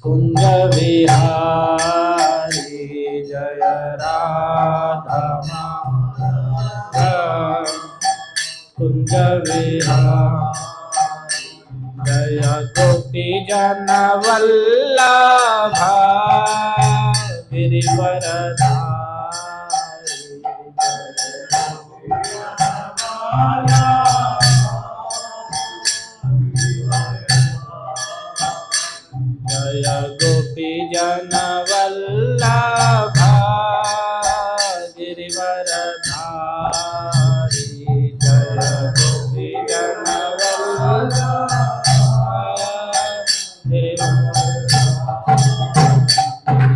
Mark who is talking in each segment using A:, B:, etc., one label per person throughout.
A: कुंज विहारी जय राधा माधव कुंज विहारी जय गोपी जन वल्लभा गिरिवरधारी जय गोपी जन वल्लभा गिरिवरधारी जय गोपी जन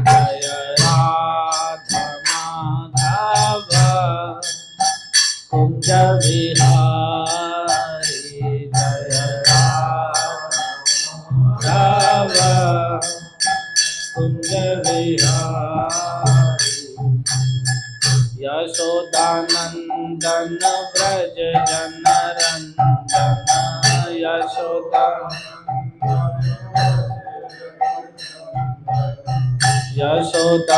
A: जय राधा माधव कुंज विहारी जय राधा कुंज विहारी यशोदानंदन व्रज जन रंजन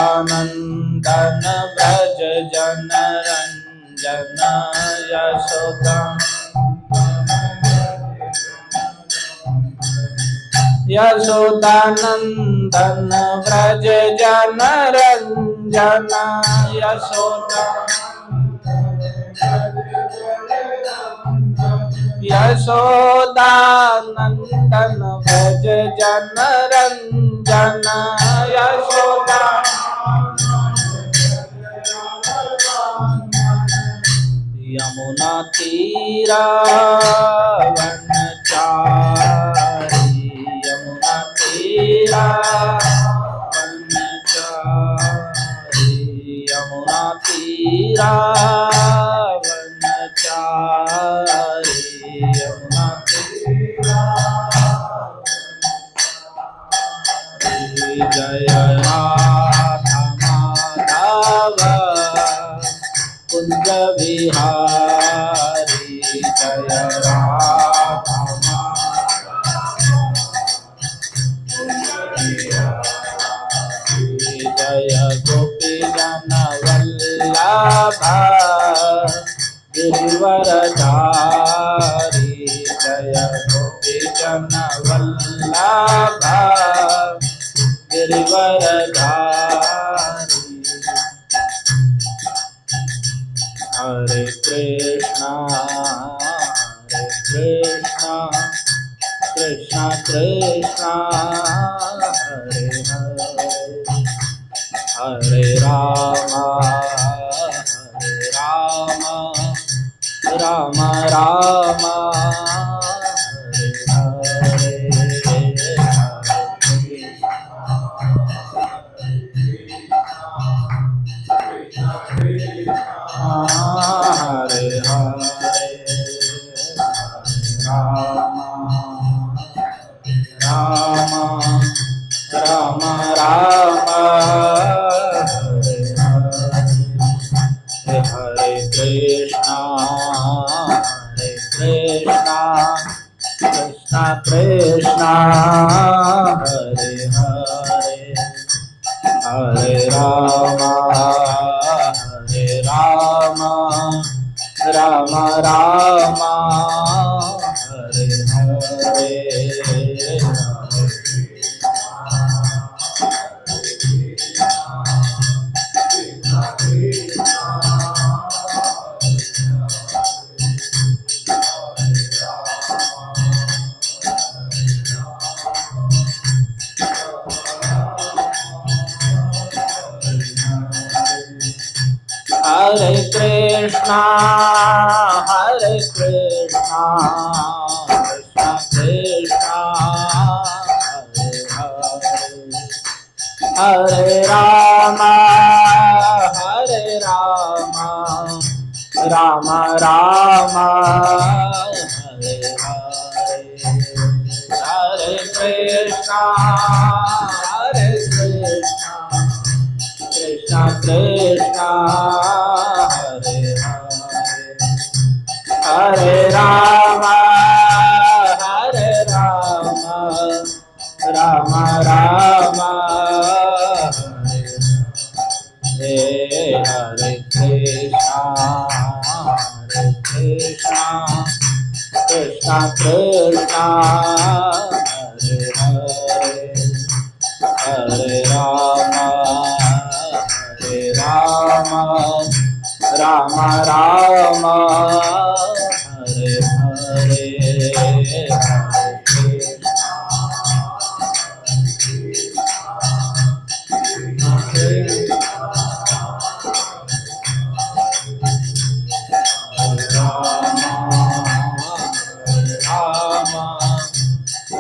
A: यशोदानंदन व्रज जन रंजन यशोदानंदन व्रज जन रंजन यशोदानंदन व्रज जन रंजन यमुना तीरा वनचारी यमुना तीरा वनचारी यमुना तीरा वनचारी यमुना तीरा जय राधा माधव कुंज विहारी जय राधा जय गोपी जन वल्लभा गिरिवरधारी जय गोपी जन वल्लभा गिरिवरधारी हरे कृष्णा कृष्णा कृष्णा हरे हरे हरे राम राम राम हरे हरे हरे हरे राम राम राम राम हरे हरे हरे कृष्णा कृष्णा कृष्णा हरे हरे हरे राम राम राम हरे हरे हरे कृष्णा कृष्णा कृष्णा हरे हरे राम राम राम हरे हरे हरे कृष्णा कृष्णा कृष्णा हरे हरे हरे राम कृष्ण हरे हरे हरे राम राम राम हरे हरे हरे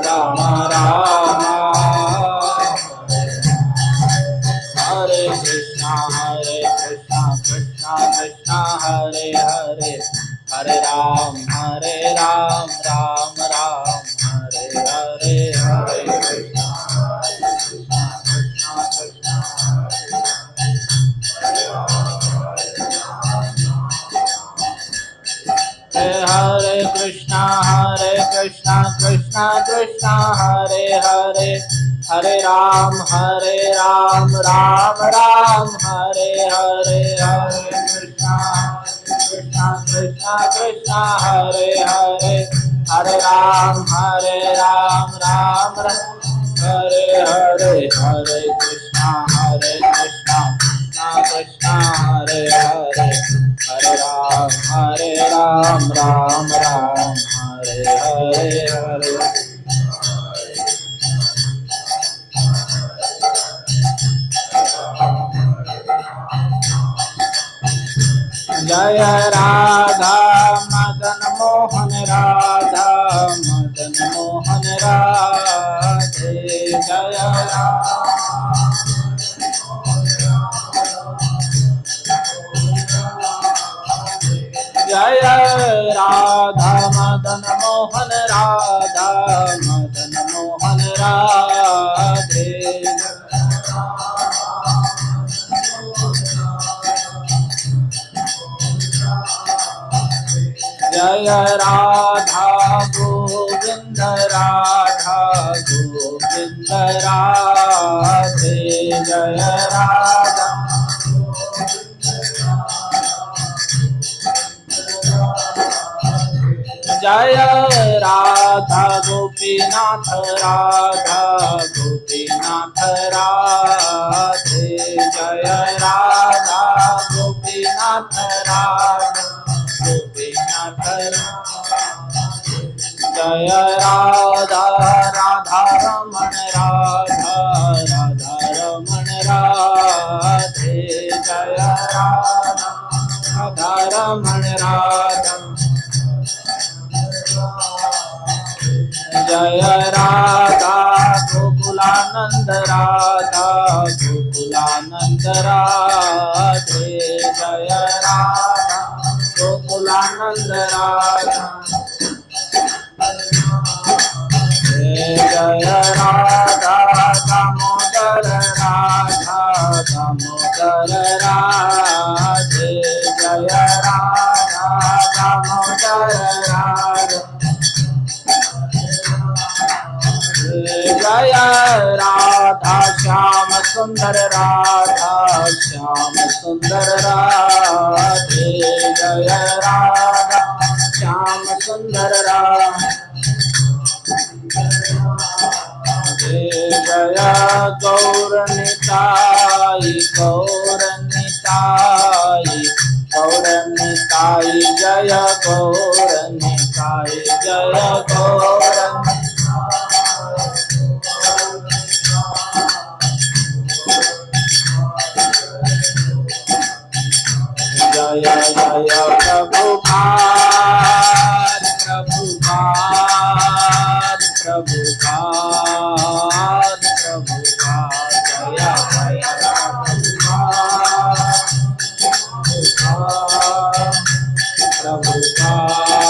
A: राम राम हरे कृष्णा कृष्णा कृष्णा हरे हरे हरे राम राम राम हरे हरे हरे कृष्णा कृष्णा कृष्णा हरे कृष्णा कृष्णा कृष्णा हरे हरे हरे राम राम राम हरे हरे हरे कृष्णा कृष्णा कृष्णा हरे हरे हरे राम राम हरे हरे हरे कृष्णा कृष्णा कृष्णा हरे हरे हरे राम राम हरे हरे हरे जय राधा मदन मोहन राधा मदन मोहन राधे जय राधा जय राधा मदन मोहन राधा मदन मोहन राधे जय राधा गोविंद राधा गोविंद राधे जय राधा जय राधा गोपीनाथ राधा गोपीनाथ राधे जय राधा गोपीनाथ राधा गोपीनाथ जय राधा राधा रमण राधा राधा रमण राधे जय राधा राधा रमण राधा जय राधा गोकुलानंद राधा गोकुलानंद राधे जय राधा गोकुलानंद राधा जय राधा दामोदर राधा दामोदर राधे जय राधा दामोदर राधा जय राधा श्याम सुंदर राधा श्याम सुंदर राधे जय राधा श्याम सुंदर राधे जय गौर निताई गौर निताई गौर निताई जय गौर निताई जय गौर जय जय प्रभुपाद प्रभुपाद प्रभुपाद प्रभुपाद जय जय प्रभुपाद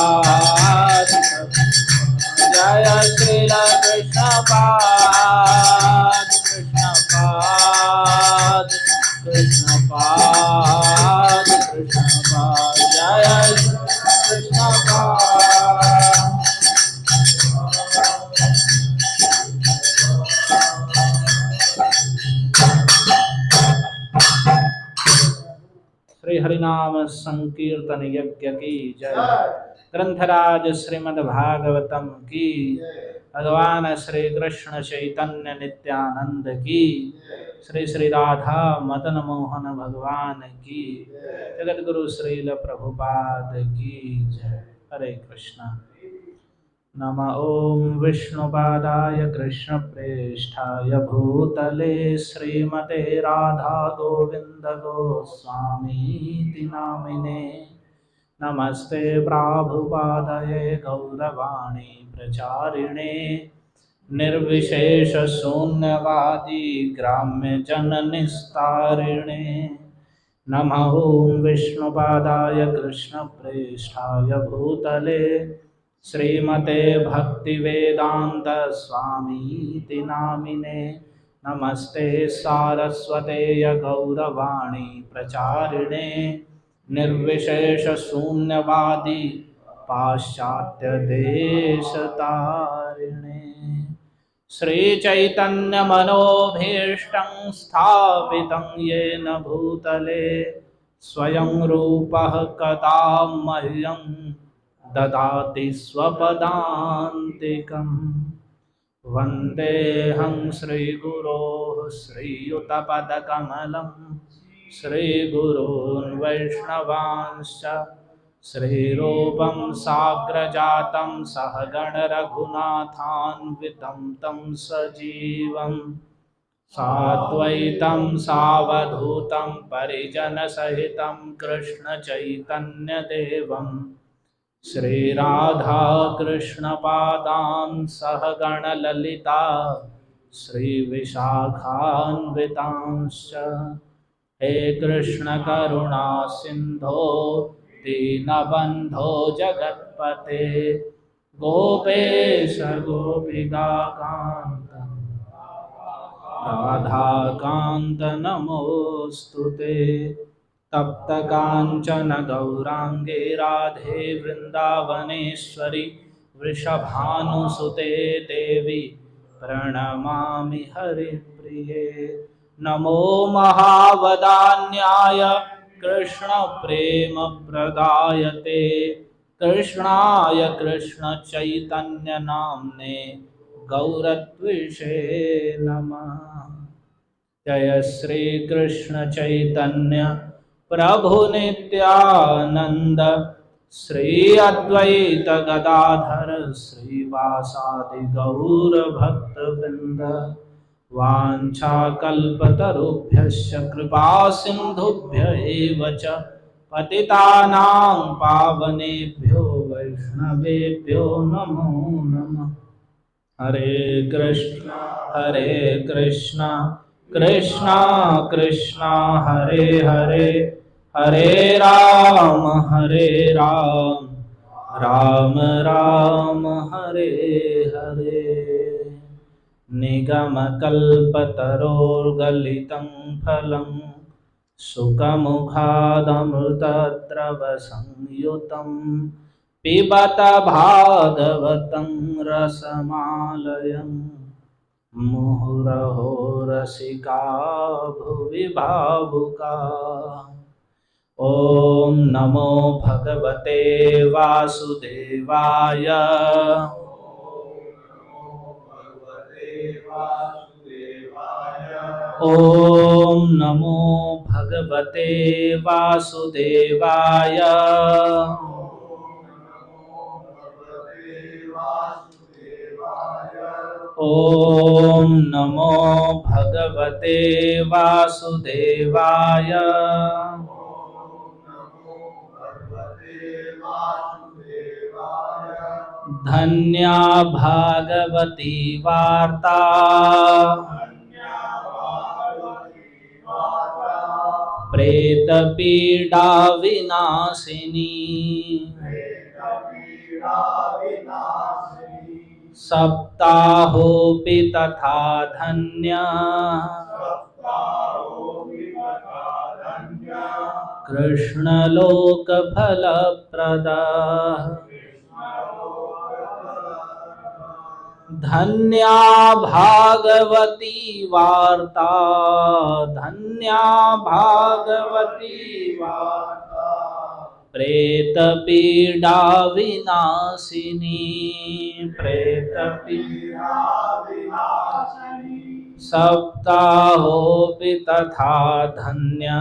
A: जय श्री कृष्ण पाद कृष्ण पाद कृष्ण पाद कृष्ण पाद जय कृष्ण पाद श्री श्री हरिनाम संकीर्तन यज्ञ की जय। ग्रंथराज श्रीमद् भागवतम की, भगवान श्री कृष्ण चैतन्य नित्यानंद की, श्री श्री राधा मदन मोहन भगवान की, जगत गुरु श्रील प्रभुपाद की जय। हरे कृष्णा। नमः ओं विष्णुपादाय कृष्णप्रेष्ठाय भूतले श्रीमते राधा गोविंद गोस्वामीति नामिने। नमस्ते प्रभुपादये गौरवाणी प्रचारिणे, निर्विशेष शून्यवादी ग्राम्य जन निस्तारिणे। नमः ओं विष्णुपादाय कृष्णप्रेष्ठाय भूतले श्रीमते भक्तिवेदांत स्वामीति नामिने। नमस्ते सारस्वते गौरवाणी प्रचारिणे, निर्विशेष शून्यवादी पाश्चात्य देशतारिणे। श्री चैतन्य मनोभीष्टं स्थापितं येन भूतले स्वयं रूपः कदा मह्यं ददाति स्वपदान्तिकम्। वन्देऽहं श्रीगुरोः श्रीयुतपदकमलं, श्रीगुरून् वैष्णवांश्च, श्रीरूपं साग्रजातं सहगण रघुनाथान्वितं तं सजीवं साद्वैतं सावधूतं परिजनसहितं कृष्ण चैतन्यदेवं श्री राधा कृष्ण पादान् सहगण ललिता श्री विशाखान्वितांश्च। हे कृष्ण करुणा सिंधो दीनबंधो जगत्पते, गोपेश गोपिका कांत राधाकांत नमोस्तुते। तप्त कांचन गौरांगे राधे वृंदावनेश्वरी, वृषभानुसुते देवी प्रणमामि हरिप्रिये। नमो महावदान्याय कृष्ण प्रेम प्रदायते, कृष्णाय कृष्ण चैतन्य नाम्ने गौरत्विषे नमः। जय श्री कृष्ण चैतन्य प्रभु नित्यानंद, श्री अद्वैत गदाधर श्रीवासादि गौर भक्तवृंद। वाञ्छाकल्पतरुभ्यश्च कृपा सिन्धुभ्य एव च, पतितानां पावनेभ्यो वैष्णवेभ्यो नमो नमः। हरे कृष्णा कृष्णा कृष्णा हरे हरे, हरे राम राम राम हरे हरे। निगमकल्पतरोर्गलितं फलं सुखमुखादमृतद्रवसंयुतं, पिबत भागवतं रसमालयं मुहुरहो रसिका भुवि भावुका। ॐ नमो भगवते वासुदेवाय, ॐ नमो भगवते वासुदेवाय। ॐ नमो भगवते वासुदेवाय। धन्या भागवती वार्ता, प्रेत पीडा विनाशिनी। सप्ताहोऽपि तथा धन्या, कृष्णलोकफलप्रदा। धन्या भागवती वार्ता, धन्या भागवती वार्ता, प्रेत पीडा विनाशिनी, प्रेत पीडा विनाशिनी, सप्ताहोऽपि तथा धन्या,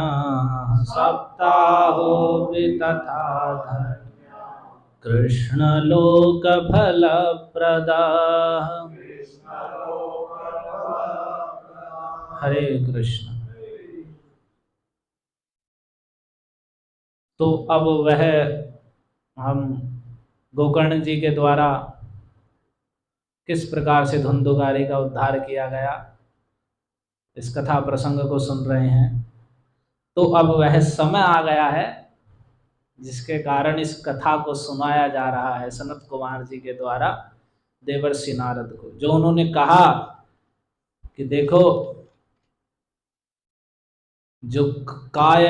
A: सप्ताहोऽपि तथा धन्या, कृष्णलोकफलप्रदा। हरे कृष्ण। तो अब वह हम गोकर्ण जी के द्वारा किस प्रकार से धुंधुकारी का उद्धार किया गया, इस कथा प्रसंग को सुन रहे हैं। तो अब वह समय आ गया है जिसके कारण इस कथा को सुनाया जा रहा है सनत कुमार जी के द्वारा देवर्षि नारद को, जो उन्होंने कहा कि देखो, जो काय,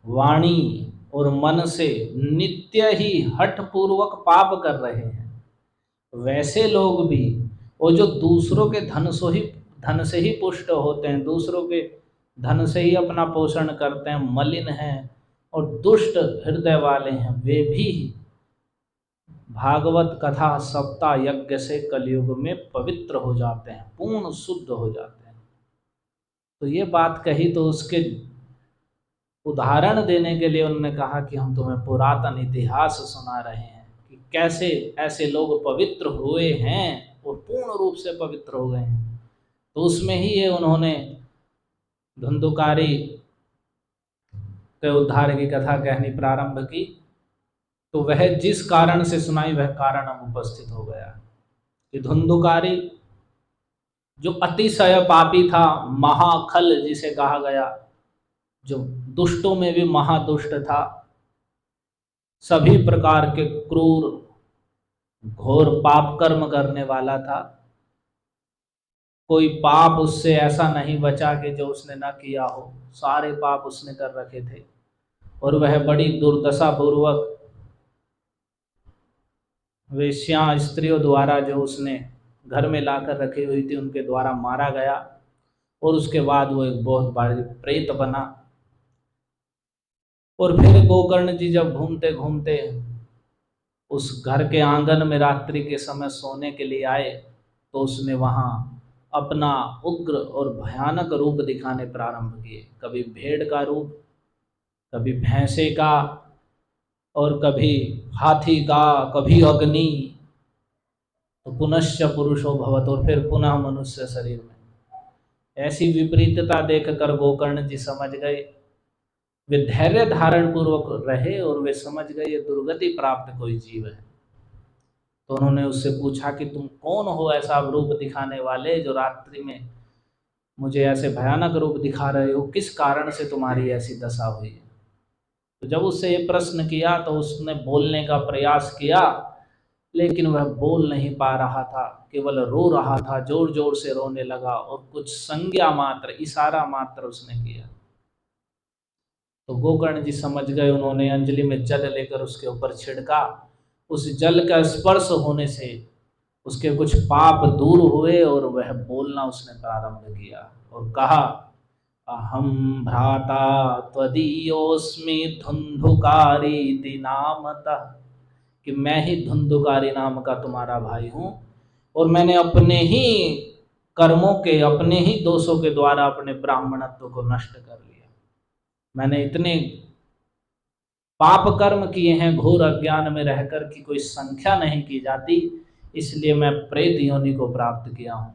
A: वाणी और मन से नित्य ही हठ पूर्वक पाप कर रहे हैं, वैसे लोग भी, वो जो दूसरों के धन से ही पुष्ट होते हैं, दूसरों के धन से ही अपना पोषण करते हैं, मलिन हैं और दुष्ट हृदय वाले हैं, वे भी भागवत कथा सप्ताह यज्ञ से कलयुग में पवित्र हो जाते हैं, पूर्ण शुद्ध हो जाते हैं। तो ये बात कही तो उसके उदाहरण देने के लिए उन्होंने कहा कि हम तुम्हें पुरातन इतिहास सुना रहे हैं कि कैसे ऐसे लोग पवित्र हुए हैं और पूर्ण रूप से पवित्र हो गए हैं। तो उसमें ही ये उन्होंने धुंधुकारी के उद्धार की कथा कहनी प्रारंभ की। तो वह जिस कारण से सुनाई वह कारण अब उपस्थित हो गया कि धुंधुकारी जो अतिशय पापी था, महाखल जिसे कहा गया, जो दुष्टों में भी महादुष्ट था, सभी प्रकार के क्रूर घोर पाप कर्म करने वाला था। कोई पाप उससे ऐसा नहीं बचा कि जो उसने न किया हो, सारे पाप उसने कर रखे थे। और वह बड़ी दुर्दशा पूर्वक वेश्या स्त्रियों द्वारा जो उसने घर में लाकर रखी हुई थी उनके द्वारा मारा गया। और उसके बाद वो एक बहुत बड़ी प्रेत बना। और फिर गोकर्ण जी जब घूमते घूमते उस घर के आंगन में रात्रि के समय सोने के लिए आए, तो उसने वहाँ अपना उग्र और भयानक रूप दिखाने प्रारंभ किए। कभी भेड़ का रूप, कभी भैंसे का, और कभी हाथी का, कभी अग्नि, तो पुनश्च पुरुषो भवत, और फिर पुनः मनुष्य शरीर में। ऐसी विपरीतता देखकर गोकर्ण जी समझ गए। वे धैर्य धारण पूर्वक रहे और वे समझ गए ये दुर्गति प्राप्त कोई जीव है। तो उन्होंने उससे पूछा कि तुम कौन हो ऐसा रूप दिखाने वाले, जो रात्रि में मुझे ऐसे भयानक रूप दिखा रहे हो, किस कारण से तुम्हारी ऐसी दशा हुई है। तो जब उससे ये प्रश्न किया तो उसने बोलने का प्रयास किया, लेकिन वह बोल नहीं पा रहा था, केवल रो रहा था, जोर जोर से रोने लगा और कुछ संज्ञा मात्र, इशारा मात्र उसने किया। तो गोकर्ण जी समझ गए। उन्होंने अंजलि में जल लेकर उसके ऊपर छिड़का। उस जल का स्पर्श होने से उसके कुछ पाप दूर हुए और वह बोलना उसने प्रारंभ किया और कहा, अहम भ्राता त्वदीयोस्मि धुंधुकारी नामतः, कि मैं ही धुंधुकारी नाम का तुम्हारा भाई हूँ और मैंने अपने ही कर्मों के, अपने ही दोषों के द्वारा अपने ब्राह्मणत्व को नष्ट कर लिया। मैंने इतने पाप कर्म किए हैं घोर अज्ञान में रहकर कि कोई संख्या नहीं की जाती, इसलिए मैं प्रेत योनि को प्राप्त किया हूँ।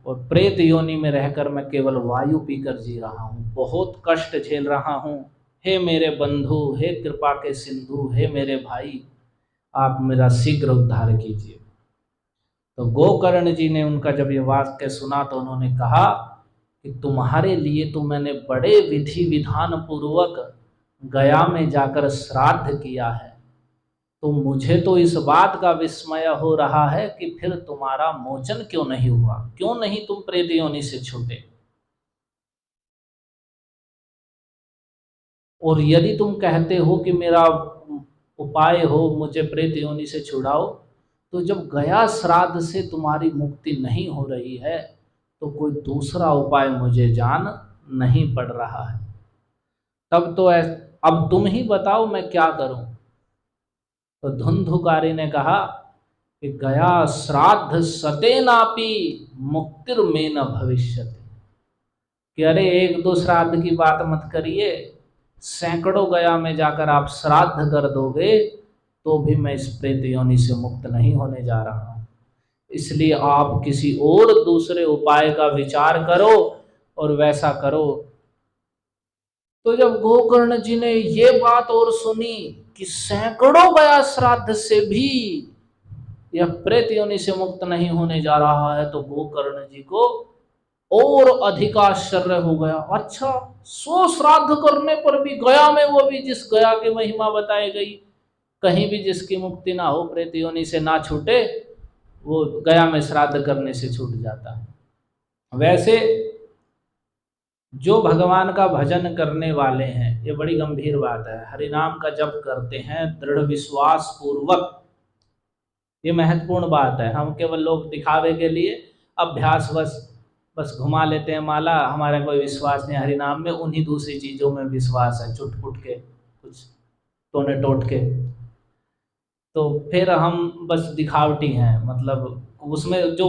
A: और प्रेत योनि में रहकर मैं केवल वायु पीकर जी रहा हूँ, बहुत कष्ट झेल रहा हूँ। हे मेरे बंधु, हे कृपा के सिंधु, हे मेरे भाई, आप मेरा शीघ्र उद्धार कीजिए। तो गोकर्ण जी ने उनका जब ये वाक्य सुना तो उन्होंने कहा कि तुम्हारे लिए तो मैंने बड़े विधि विधान पूर्वक गया में जाकर श्राद्ध किया है, तो मुझे तो इस बात का विस्मय हो रहा है कि फिर तुम्हारा मोचन क्यों नहीं हुआ, क्यों नहीं तुम प्रेत योनि से छूटे। और यदि तुम कहते हो कि मेरा उपाय हो, मुझे प्रेत योनि से छुड़ाओ, तो जब गया श्राद्ध से तुम्हारी मुक्ति नहीं हो रही है तो कोई दूसरा उपाय मुझे जान नहीं पड़ रहा है। तब तो अब तुम ही बताओ मैं क्या करूं। तो धुंधुकारी ने कहा कि गया श्राद्ध सतेनापि मुक्तिर्मे न भविष्यति, कि अरे एक दो श्राद्ध की बात मत करिए, सैकड़ों गया में जाकर आप श्राद्ध कर दोगे तो भी मैं इस प्रेत योनि से मुक्त नहीं होने जा रहा हूं। इसलिए आप किसी और दूसरे उपाय का विचार करो और वैसा करो। तो जब गोकर्ण जी ने ये बात और सुनी कि सैकड़ों गया श्राद्ध से भी यह प्रेत योनि से मुक्त नहीं होने जा रहा है, तो गोकर्ण जी को और अधिक आश्चर्य हो गया। अच्छा, 100 श्राद्ध करने पर भी गया में, वो भी जिस गया की महिमा बताई गई, कहीं भी जिसकी मुक्ति ना हो, प्रेत योनि से ना छूटे, वो गया में श्राद्ध करने से छूट जाता है। वैसे जो भगवान का भजन करने वाले हैं, ये बड़ी गंभीर बात है, हरिनाम का जप करते हैं दृढ़ विश्वास पूर्वक, ये महत्वपूर्ण बात है। हम केवल लोग दिखावे के लिए अभ्यास बस घुमा लेते हैं माला, हमारा कोई विश्वास नहीं हरिनाम में, उन्हीं दूसरी चीज़ों में विश्वास है, चुटपुट के कुछ टोने टोट के, तो फिर हम बस दिखावटी हैं। मतलब उसमें जो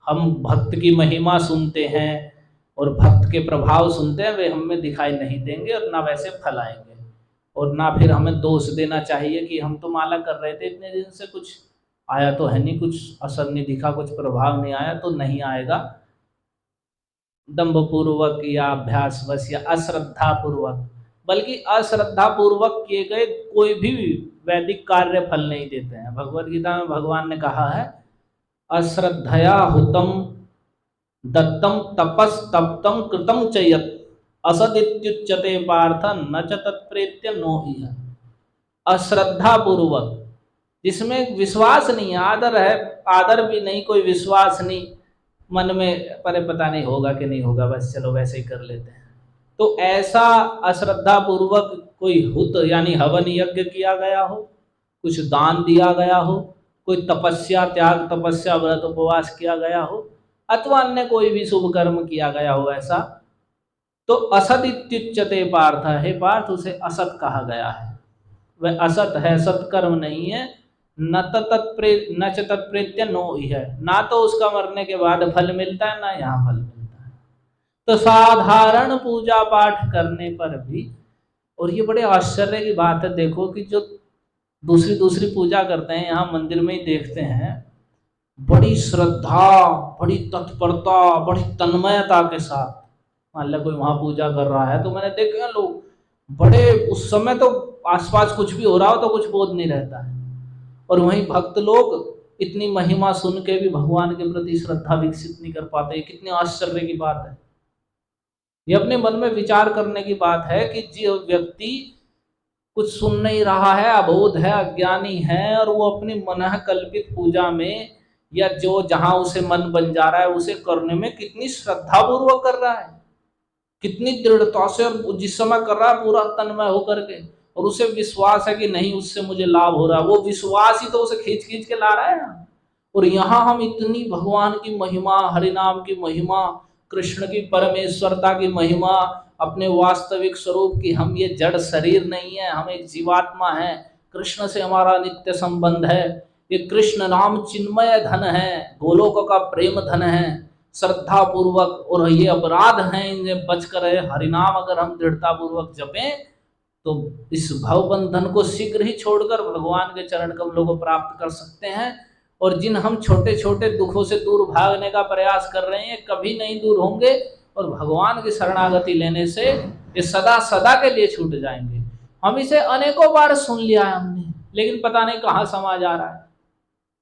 A: हम भक्त की महिमा सुनते हैं और भक्त के प्रभाव सुनते हैं, वे हमें दिखाई नहीं देंगे और ना वैसे फल आएंगे, और ना फिर हमें दोष देना चाहिए कि हम तो माला कर रहे थे इतने दिन से, कुछ आया तो है नहीं, कुछ असर नहीं दिखा, कुछ प्रभाव नहीं आया, तो नहीं आएगा। दंभ पूर्वक या अभ्यास बस या अश्रद्धा पूर्वक, बल्कि अश्रद्धा पूर्वक किए गए कोई भी वैदिक कार्य फल नहीं देते हैं। भगवद गीता में भगवान ने कहा है, अश्रद्धया हुतम दत्तम तपस तप्तम कृतम च यत् असदित्युच्यते पार्थ न च तत्प्रेत्य नो इह। अश्रद्धा पूर्वक, जिसमें विश्वास नहीं है, आदर है, आदर भी नहीं, कोई विश्वास नहीं, मन में पर पता नहीं होगा कि नहीं होगा, बस चलो वैसे ही कर लेते हैं, तो ऐसा अश्रद्धा पूर्वक कोई हुत यानी हवन यज्ञ किया गया हो, कुछ दान दिया गया हो, कोई तपस्या त्याग तपस्या व्रत उपवास किया गया हो, अथवा अन्य कोई भी शुभ कर्म किया गया हो, ऐसा तो असत इत्युच्यते पार्थ, हे पार्थ उसे असत कहा गया है, वह असत है, सत्कर्म नहीं है। न च तत्प्रेत्य नो इह, ना तो उसका मरने के बाद फल मिलता है, ना यहाँ फल मिलता है। तो साधारण पूजा पाठ करने पर भी, और ये बड़े आश्चर्य की बात है, देखो कि जो दूसरी पूजा करते हैं, यहाँ मंदिर में ही देखते हैं, बड़ी श्रद्धा, बड़ी तत्परता, बड़ी तन्मयता के साथ, मान लो कोई वहां पूजा कर रहा है, तो मैंने देखा लोग बड़े, उस समय तो आसपास कुछ भी हो रहा हो तो कुछ बोध नहीं रहता है, और वहीं भक्त लोग इतनी महिमा सुन के भी भगवान के प्रति श्रद्धा विकसित नहीं कर पाते। कितनी आश्चर्य की बात है। ये अपने मन में विचार करने की बात है कि जो व्यक्ति कुछ सुन नहीं रहा है, अबोध है, अज्ञानी है, और वो अपनी मन कल्पित पूजा में या जो जहां उसे मन बन जा रहा है उसे करने में कितनी श्रद्धा पूर्वक कर रहा है, कितनी दृढ़ता से, और जिस समय कर रहा है पूरा तन्मय होकर के, और उसे विश्वास है कि नहीं उससे मुझे लाभ हो रहा है, वो विश्वास ही तो उसे खींच खींच के ला रहा है। और यहाँ हम इतनी भगवान की महिमा, हरिनाम की महिमा, कृष्ण की परमेश्वरता की महिमा, अपने वास्तविक स्वरूप की, हम ये जड़ शरीर नहीं है, हम एक जीवात्मा है, कृष्ण से हमारा नित्य संबंध है, ये कृष्ण नाम चिन्मय धन है, गोलोक का प्रेम धन है, श्रद्धा पूर्वक, और ये अपराध हैं इन्हें बच कर हरिनाम अगर हम दृढ़ता पूर्वक जपें तो इस भव बंधन को शीघ्र ही छोड़कर भगवान के चरण कमलों को प्राप्त कर सकते हैं। और जिन हम छोटे छोटे दुखों से दूर भागने का प्रयास कर रहे हैं, कभी नहीं दूर होंगे, और भगवान की शरणागति लेने से ये सदा सदा के लिए छूट जाएंगे। हम इसे अनेकों बार सुन लिया है हमने, लेकिन पता नहीं कहाँ समा जा रहा है,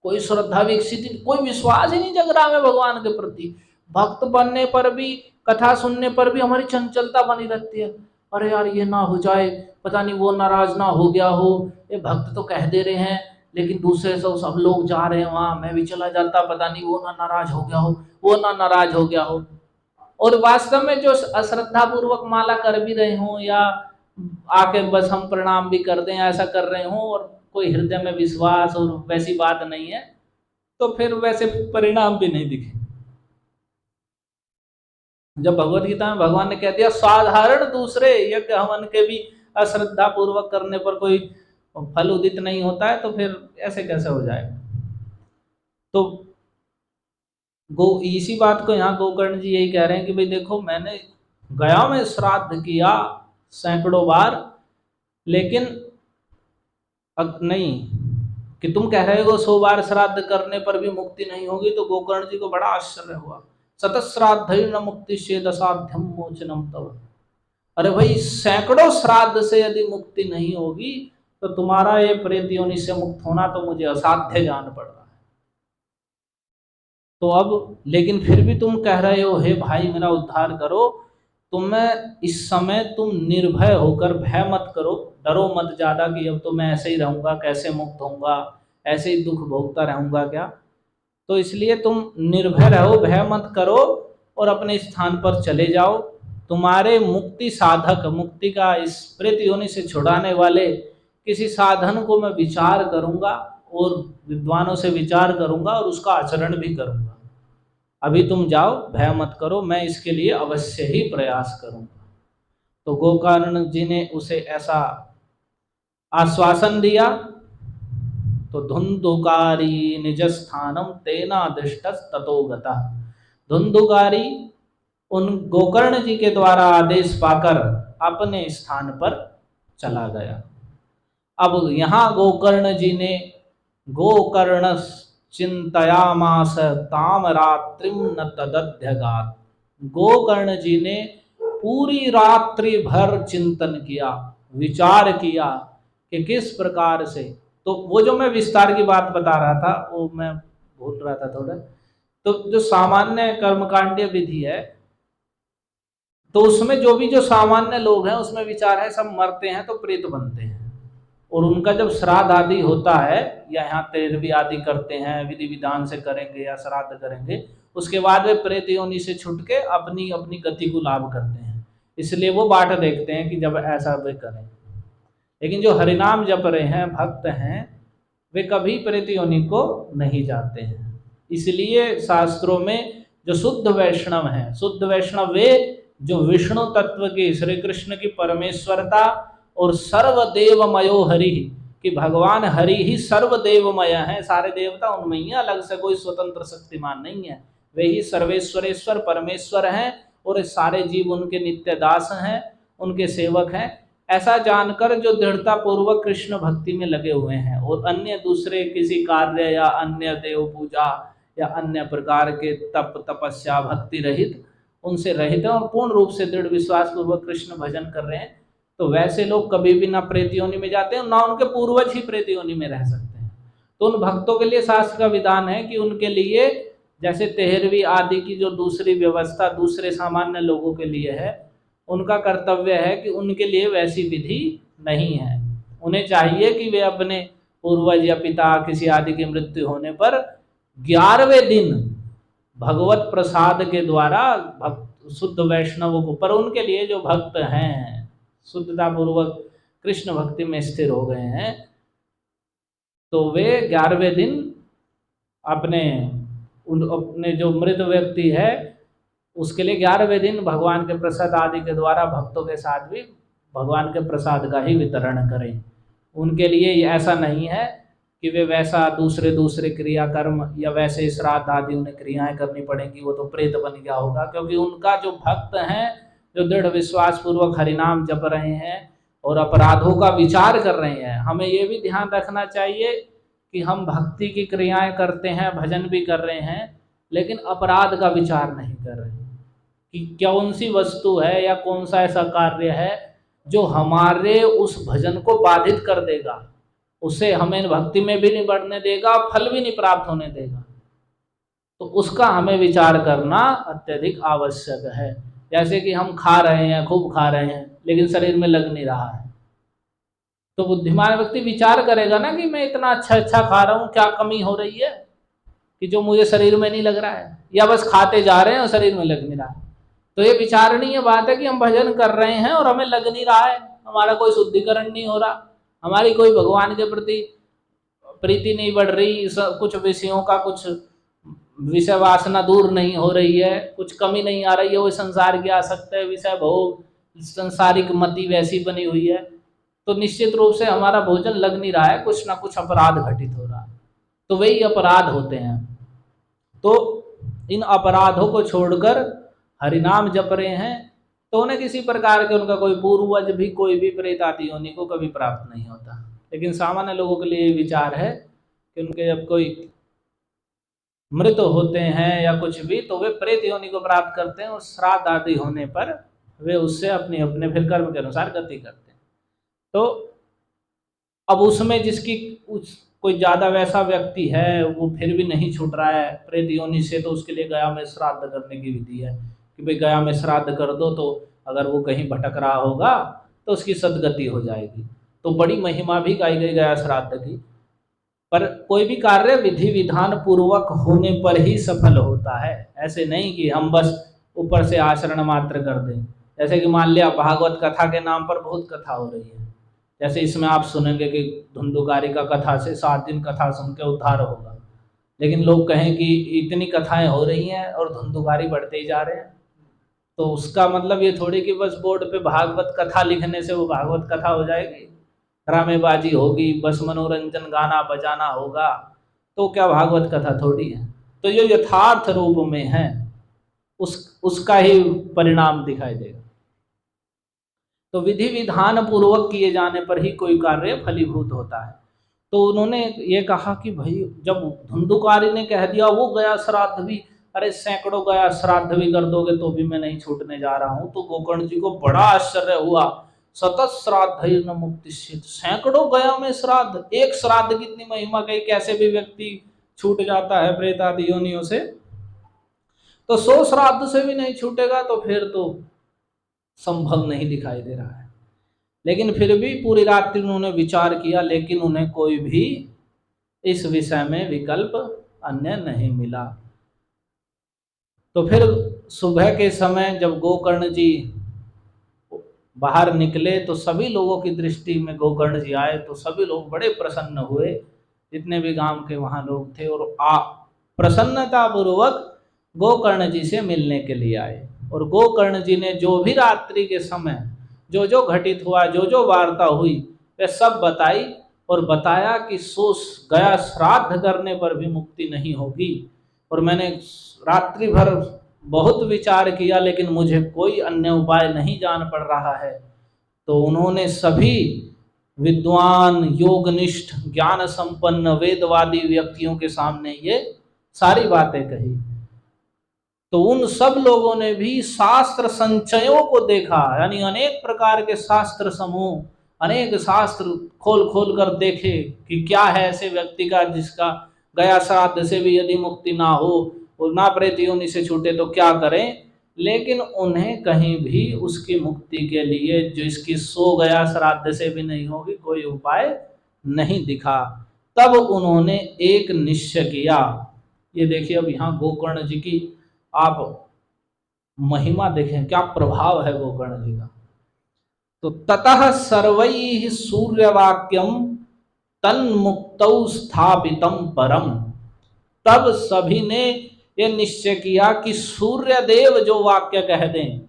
A: कोई श्रद्धा विकसित, कोई विश्वास ही नहीं जग रहा है भगवान के प्रति। भक्त बनने पर भी, कथा सुनने पर भी हमारी चंचलता बनी रहती है, अरे यार ये ना हो जाए, पता नहीं वो नाराज ना हो गया हो, ये भक्त तो कह दे रहे हैं लेकिन दूसरे सब लोग जा रहे हैं वहां, मैं भी चला जाता, पता नहीं वो ना नाराज हो गया हो, वो ना नाराज हो गया हो। और वास्तव में जो अश्रद्धा पूर्वक माला कर भी रहे हो, या आके बस हम प्रणाम भी कर दें, ऐसा कर रहे हो, और कोई हृदय में विश्वास और वैसी बात नहीं है, तो फिर वैसे परिणाम भी नहीं दिखे। जब भगवत गीता में भगवान ने कह दिया साधारण दूसरे यज्ञ हवन के भी अश्रद्धा पूर्वक करने पर कोई फल उदित नहीं होता है, तो फिर ऐसे कैसे हो जाएगा। तो इसी बात को यहाँ गोकर्ण जी यही कह रहे हैं कि भाई देखो, मैंने गया में श्राद्ध किया सैकड़ों बार, लेकिन नहीं कि तुम कह रहे हो 100 बार श्राद्ध करने पर भी मुक्ति नहीं होगी। तो गोकर्ण जी को बड़ा आश्चर्य हुआ। शतश्राद्ध न मुक्ति से दशाध्यम मोचनम तव। अरे भाई, सैकड़ों श्राद्ध से यदि मुक्ति नहीं होगी तो तुम्हारा ये प्रेत योनि से मुक्त होना तो मुझे असाध्य जान पड़ रहा है। तो अब लेकिन फिर भी तुम कह रहे हो हे भाई मेरा उद्धार करो, तुम्हें इस समय तुम निर्भय होकर भय मत करो, डरो मत ज्यादा कि अब तो मैं ऐसे ही रहूंगा, कैसे मुक्त होऊंगा, ऐसे ही दुख भोगता रहूंगा क्या। तो इसलिए तुम निर्भय रहो, भय मत करो और अपने स्थान पर चले जाओ। तुम्हारे मुक्ति साधक, मुक्ति का इस प्रेत योनि से छुड़ाने वाले किसी साधन को मैं विचार करूंगा और विद्वानों से विचार करूंगा और उसका आचरण भी करूंगा। अभी तुम जाओ, भय मत करो, मैं इसके लिए अवश्य ही प्रयास करूंगा। तो गोकर्ण जी ने उसे ऐसा आश्वासन दिया। तो धुंधुकारी निज स्थानम तेना दिष्टस ततो गता। धुंधुकारी उन गोकर्ण जी के द्वारा आदेश पाकर अपने स्थान पर चला गया। अब यहाँ गोकर्ण जी ने गोकर्ण चिंतयामास ताम रात्रिम न तदध्यगात। गोकर्ण जी ने पूरी रात्रि भर चिंतन किया, विचार किया कि किस प्रकार से। तो वो जो मैं विस्तार की बात बता रहा था वो मैं भूल रहा था थोड़ा। तो जो सामान्य कर्मकांडीय विधि है, तो उसमें जो भी जो सामान्य लोग हैं उसमें विचार है सब मरते हैं तो प्रेत बनते हैं, और उनका जब श्राद्ध आदि होता है या यहाँ तेरहवीं आदि करते हैं, विधि विधान से करेंगे या श्राद्ध करेंगे, उसके बाद वे प्रेत योनि से छुट के अपनी अपनी गति को लाभ करते हैं। इसलिए वो बाट देखते हैं कि जब ऐसा वे करें। लेकिन जो हरिनाम जप रहे हैं, भक्त हैं, वे कभी प्रेत योनि को नहीं जाते हैं। इसलिए शास्त्रों में जो शुद्ध वैष्णव हैं, शुद्ध वैष्णव वे जो विष्णु तत्व की, श्री कृष्ण की परमेश्वरता और सर्वदेवमयो हरि, कि भगवान हरि ही सर्वदेवमय है, सारे देवता उनमें ही, अलग से कोई स्वतंत्र शक्तिमान नहीं है। वे ही सर्वेश्वरेश्वर परमेश्वर हैं और सारे जीव उनके नित्य दास हैं, उनके सेवक हैं। ऐसा जानकर जो दृढ़ता पूर्वक कृष्ण भक्ति में लगे हुए हैं और अन्य दूसरे किसी कार्य या अन्य देव पूजा या अन्य प्रकार के तप तपस्या भक्ति रहित, उनसे रहित हैं और पूर्ण रूप से दृढ़ विश्वास पूर्वक कृष्ण भजन कर रहे हैं, तो वैसे लोग कभी भी ना प्रेत योनि में जाते हैं, ना उनके पूर्वज ही प्रेत योनि में रह सकते हैं। तो उन भक्तों के लिए शास्त्र का विधान है कि उनके लिए जैसे तेहरवीं आदि की जो दूसरी व्यवस्था दूसरे सामान्य लोगों के लिए है, उनका कर्तव्य है कि उनके लिए वैसी विधि नहीं है। उन्हें चाहिए कि वे अपने पूर्वज या पिता किसी आदि की मृत्यु होने पर 11वें दिन भगवत प्रसाद के द्वारा शुद्ध वैष्णवों को, पर उनके लिए जो भक्त हैं शुद्धता पूर्वक कृष्ण भक्ति में स्थिर हो गए हैं, तो वे 11वें दिन अपने जो मृत व्यक्ति है उसके लिए 11वें दिन भगवान के प्रसाद आदि के द्वारा भक्तों के साथ भी भगवान के प्रसाद का ही वितरण करें। उनके लिए ऐसा नहीं है कि वे वैसा दूसरे क्रियाकर्म या वैसे श्राद्ध आदि उन्हें क्रियाएं करनी पड़ेंगी, वो तो प्रेत बन गया होगा। क्योंकि उनका जो भक्त हैं जो दृढ़ विश्वास पूर्वक हरिनाम जप रहे हैं और अपराधों का विचार कर रहे हैं, हमें ये भी ध्यान रखना चाहिए कि हम भक्ति की क्रियाएं करते हैं, भजन भी कर रहे हैं, लेकिन अपराध का विचार नहीं कर रहे कि कौन सी वस्तु है या कौन सा ऐसा कार्य है जो हमारे उस भजन को बाधित कर देगा, उसे हमें भक्ति में भी नहीं बढ़ने देगा, फल भी नहीं प्राप्त होने देगा। तो उसका हमें विचार करना अत्यधिक आवश्यक है। जैसे कि हम खा रहे हैं, खूब खा रहे हैं, लेकिन शरीर में लग नहीं रहा है, तो बुद्धिमान व्यक्ति विचार करेगा ना कि मैं इतना अच्छा खा रहा हूँ, क्या कमी हो रही है कि जो मुझे शरीर में नहीं लग रहा है, या बस खाते जा रहे हैं और शरीर में लग नहीं रहा है। तो ये विचारणीय बात है कि हम भजन कर रहे हैं और हमें लग नहीं रहा है, हमारा कोई शुद्धिकरण नहीं हो रहा, हमारी कोई भगवान के प्रति प्रीति नहीं बढ़ रही, कुछ विषयों का कुछ विषय वासना दूर नहीं हो रही है, कुछ कमी नहीं आ रही है, वो संसार की आसक्त है, विषय भोग संसारिक मति वैसी बनी हुई है, तो निश्चित रूप से हमारा भोजन लग नहीं रहा है, कुछ ना कुछ अपराध घटित हो रहा है। तो वही अपराध होते हैं। तो इन अपराधों को छोड़कर हरिनाम जप रहे हैं तो उन्हें किसी प्रकार के उनका कोई पूर्वज भी कोई भी प्रेत आदि योनि को कभी प्राप्त नहीं होता। लेकिन सामान्य लोगों के लिए विचार है कि उनके जब कोई मृत होते हैं या कुछ भी तो वे प्रेत योनि को प्राप्त करते हैं, और श्राद्ध आदि होने पर वे उससे अपने अपने फिर कर्म के अनुसार गति करते हैं। तो अब उसमें जिसकी कोई ज्यादा वैसा व्यक्ति है वो फिर भी नहीं छूट रहा है प्रेत योनि से, तो उसके लिए गया में श्राद्ध करने की विधि है कि भाई गया में श्राद्ध कर दो, तो अगर वो कहीं भटक रहा होगा तो उसकी सदगति हो जाएगी। तो बड़ी महिमा भी गाई गई गया श्राद्ध की। पर कोई भी कार्य विधि विधान पूर्वक होने पर ही सफल होता है, ऐसे नहीं कि हम बस ऊपर से आचरण मात्र कर दें। जैसे कि मान लिया भागवत कथा के नाम पर बहुत कथा हो रही है, जैसे इसमें आप सुनेंगे कि धुंधुकारी का कथा से 7 दिन कथा सुन के उद्धार होगा, लेकिन लोग कहें कि इतनी कथाएं हो रही हैं और धुंधुकारी बढ़ते ही जा रहे हैं, तो उसका मतलब ये थोड़ी कि बस बोर्ड पे भागवत कथा लिखने से वो भागवत कथा हो जाएगी, ड्रामेबाजी होगी, बस मनोरंजन गाना बजाना होगा, तो क्या भागवत कथा थोड़ी है। तो ये यथार्थ रूप में है उसका ही परिणाम दिखाई देगा। तो विधि विधान पूर्वक किए जाने पर ही कोई कार्य फलीभूत होता है। तो उन्होंने ये कहा कि भाई जब धुंधुकारी ने कह दिया वो गया श्राद्ध भी, अरे सैकड़ों गया श्राद्ध भी कर दोगे तो भी मैं नहीं छूटने जा रहा हूँ, तो गोकर्ण जी को बड़ा आश्चर्य हुआ। सतत श्राद्ध न मुक्ति, सैकड़ों गया में श्राद्ध, एक श्राद्ध की इतनी महिमा कही, कैसे भी व्यक्ति छूट जाता है प्रेत आदि योनियों से, तो 100 श्राद्ध से भी नहीं छूटेगा, तो फिर तो संभव नहीं दिखाई दे रहा है। लेकिन फिर भी पूरी रात्रि उन्होंने विचार किया, लेकिन उन्हें कोई भी इस विषय में विकल्प अन्य नहीं मिला। तो फिर सुबह के समय जब गोकर्ण जी बाहर निकले तो सभी लोगों की दृष्टि में गोकर्ण जी आए तो सभी लोग बड़े प्रसन्न हुए, जितने भी गांव के वहां लोग थे, और प्रसन्नता पूर्वक गोकर्ण जी से मिलने के लिए आए। और गोकर्ण जी ने जो भी रात्रि के समय जो जो घटित हुआ, जो जो वार्ता हुई, वे सब बताई, और बताया कि गया श्राद्ध करने पर भी मुक्ति नहीं होगी, और मैंने रात्रि भर बहुत विचार किया लेकिन मुझे कोई अन्य उपाय नहीं जान पड़ रहा है। तो उन्होंने सभी विद्वान, योगनिष्ठ, ज्ञान संपन्न, वेदवादी व्यक्तियों के सामने ये सारी बातें कही। तो उन सब लोगों ने भी शास्त्र संचयों को देखा, यानी अनेक प्रकार के शास्त्र समूह, अनेक शास्त्र खोल खोल कर देखे कि क्या है ऐसे व्यक्ति का जिसका गया श्राद्ध से भी यदि मुक्ति ना हो और ना प्रेत योनि से छूटे तो क्या करें। लेकिन उन्हें कहीं भी उसकी मुक्ति के लिए, जो इसकी 100 गया श्राद्ध से भी नहीं होगी, कोई उपाय नहीं दिखा। तब उन्होंने एक निश्चय किया। ये देखिए अब यहाँ गोकर्ण जी की आप महिमा देखें, क्या प्रभाव है गोकर्ण जी का। तो ततः सर्वैः सूर्यवाक्यम तन्मुक्तौ स्थापितम परम, तब सभी ने ये निश्चय किया कि सूर्यदेव जो वाक्य कह दें,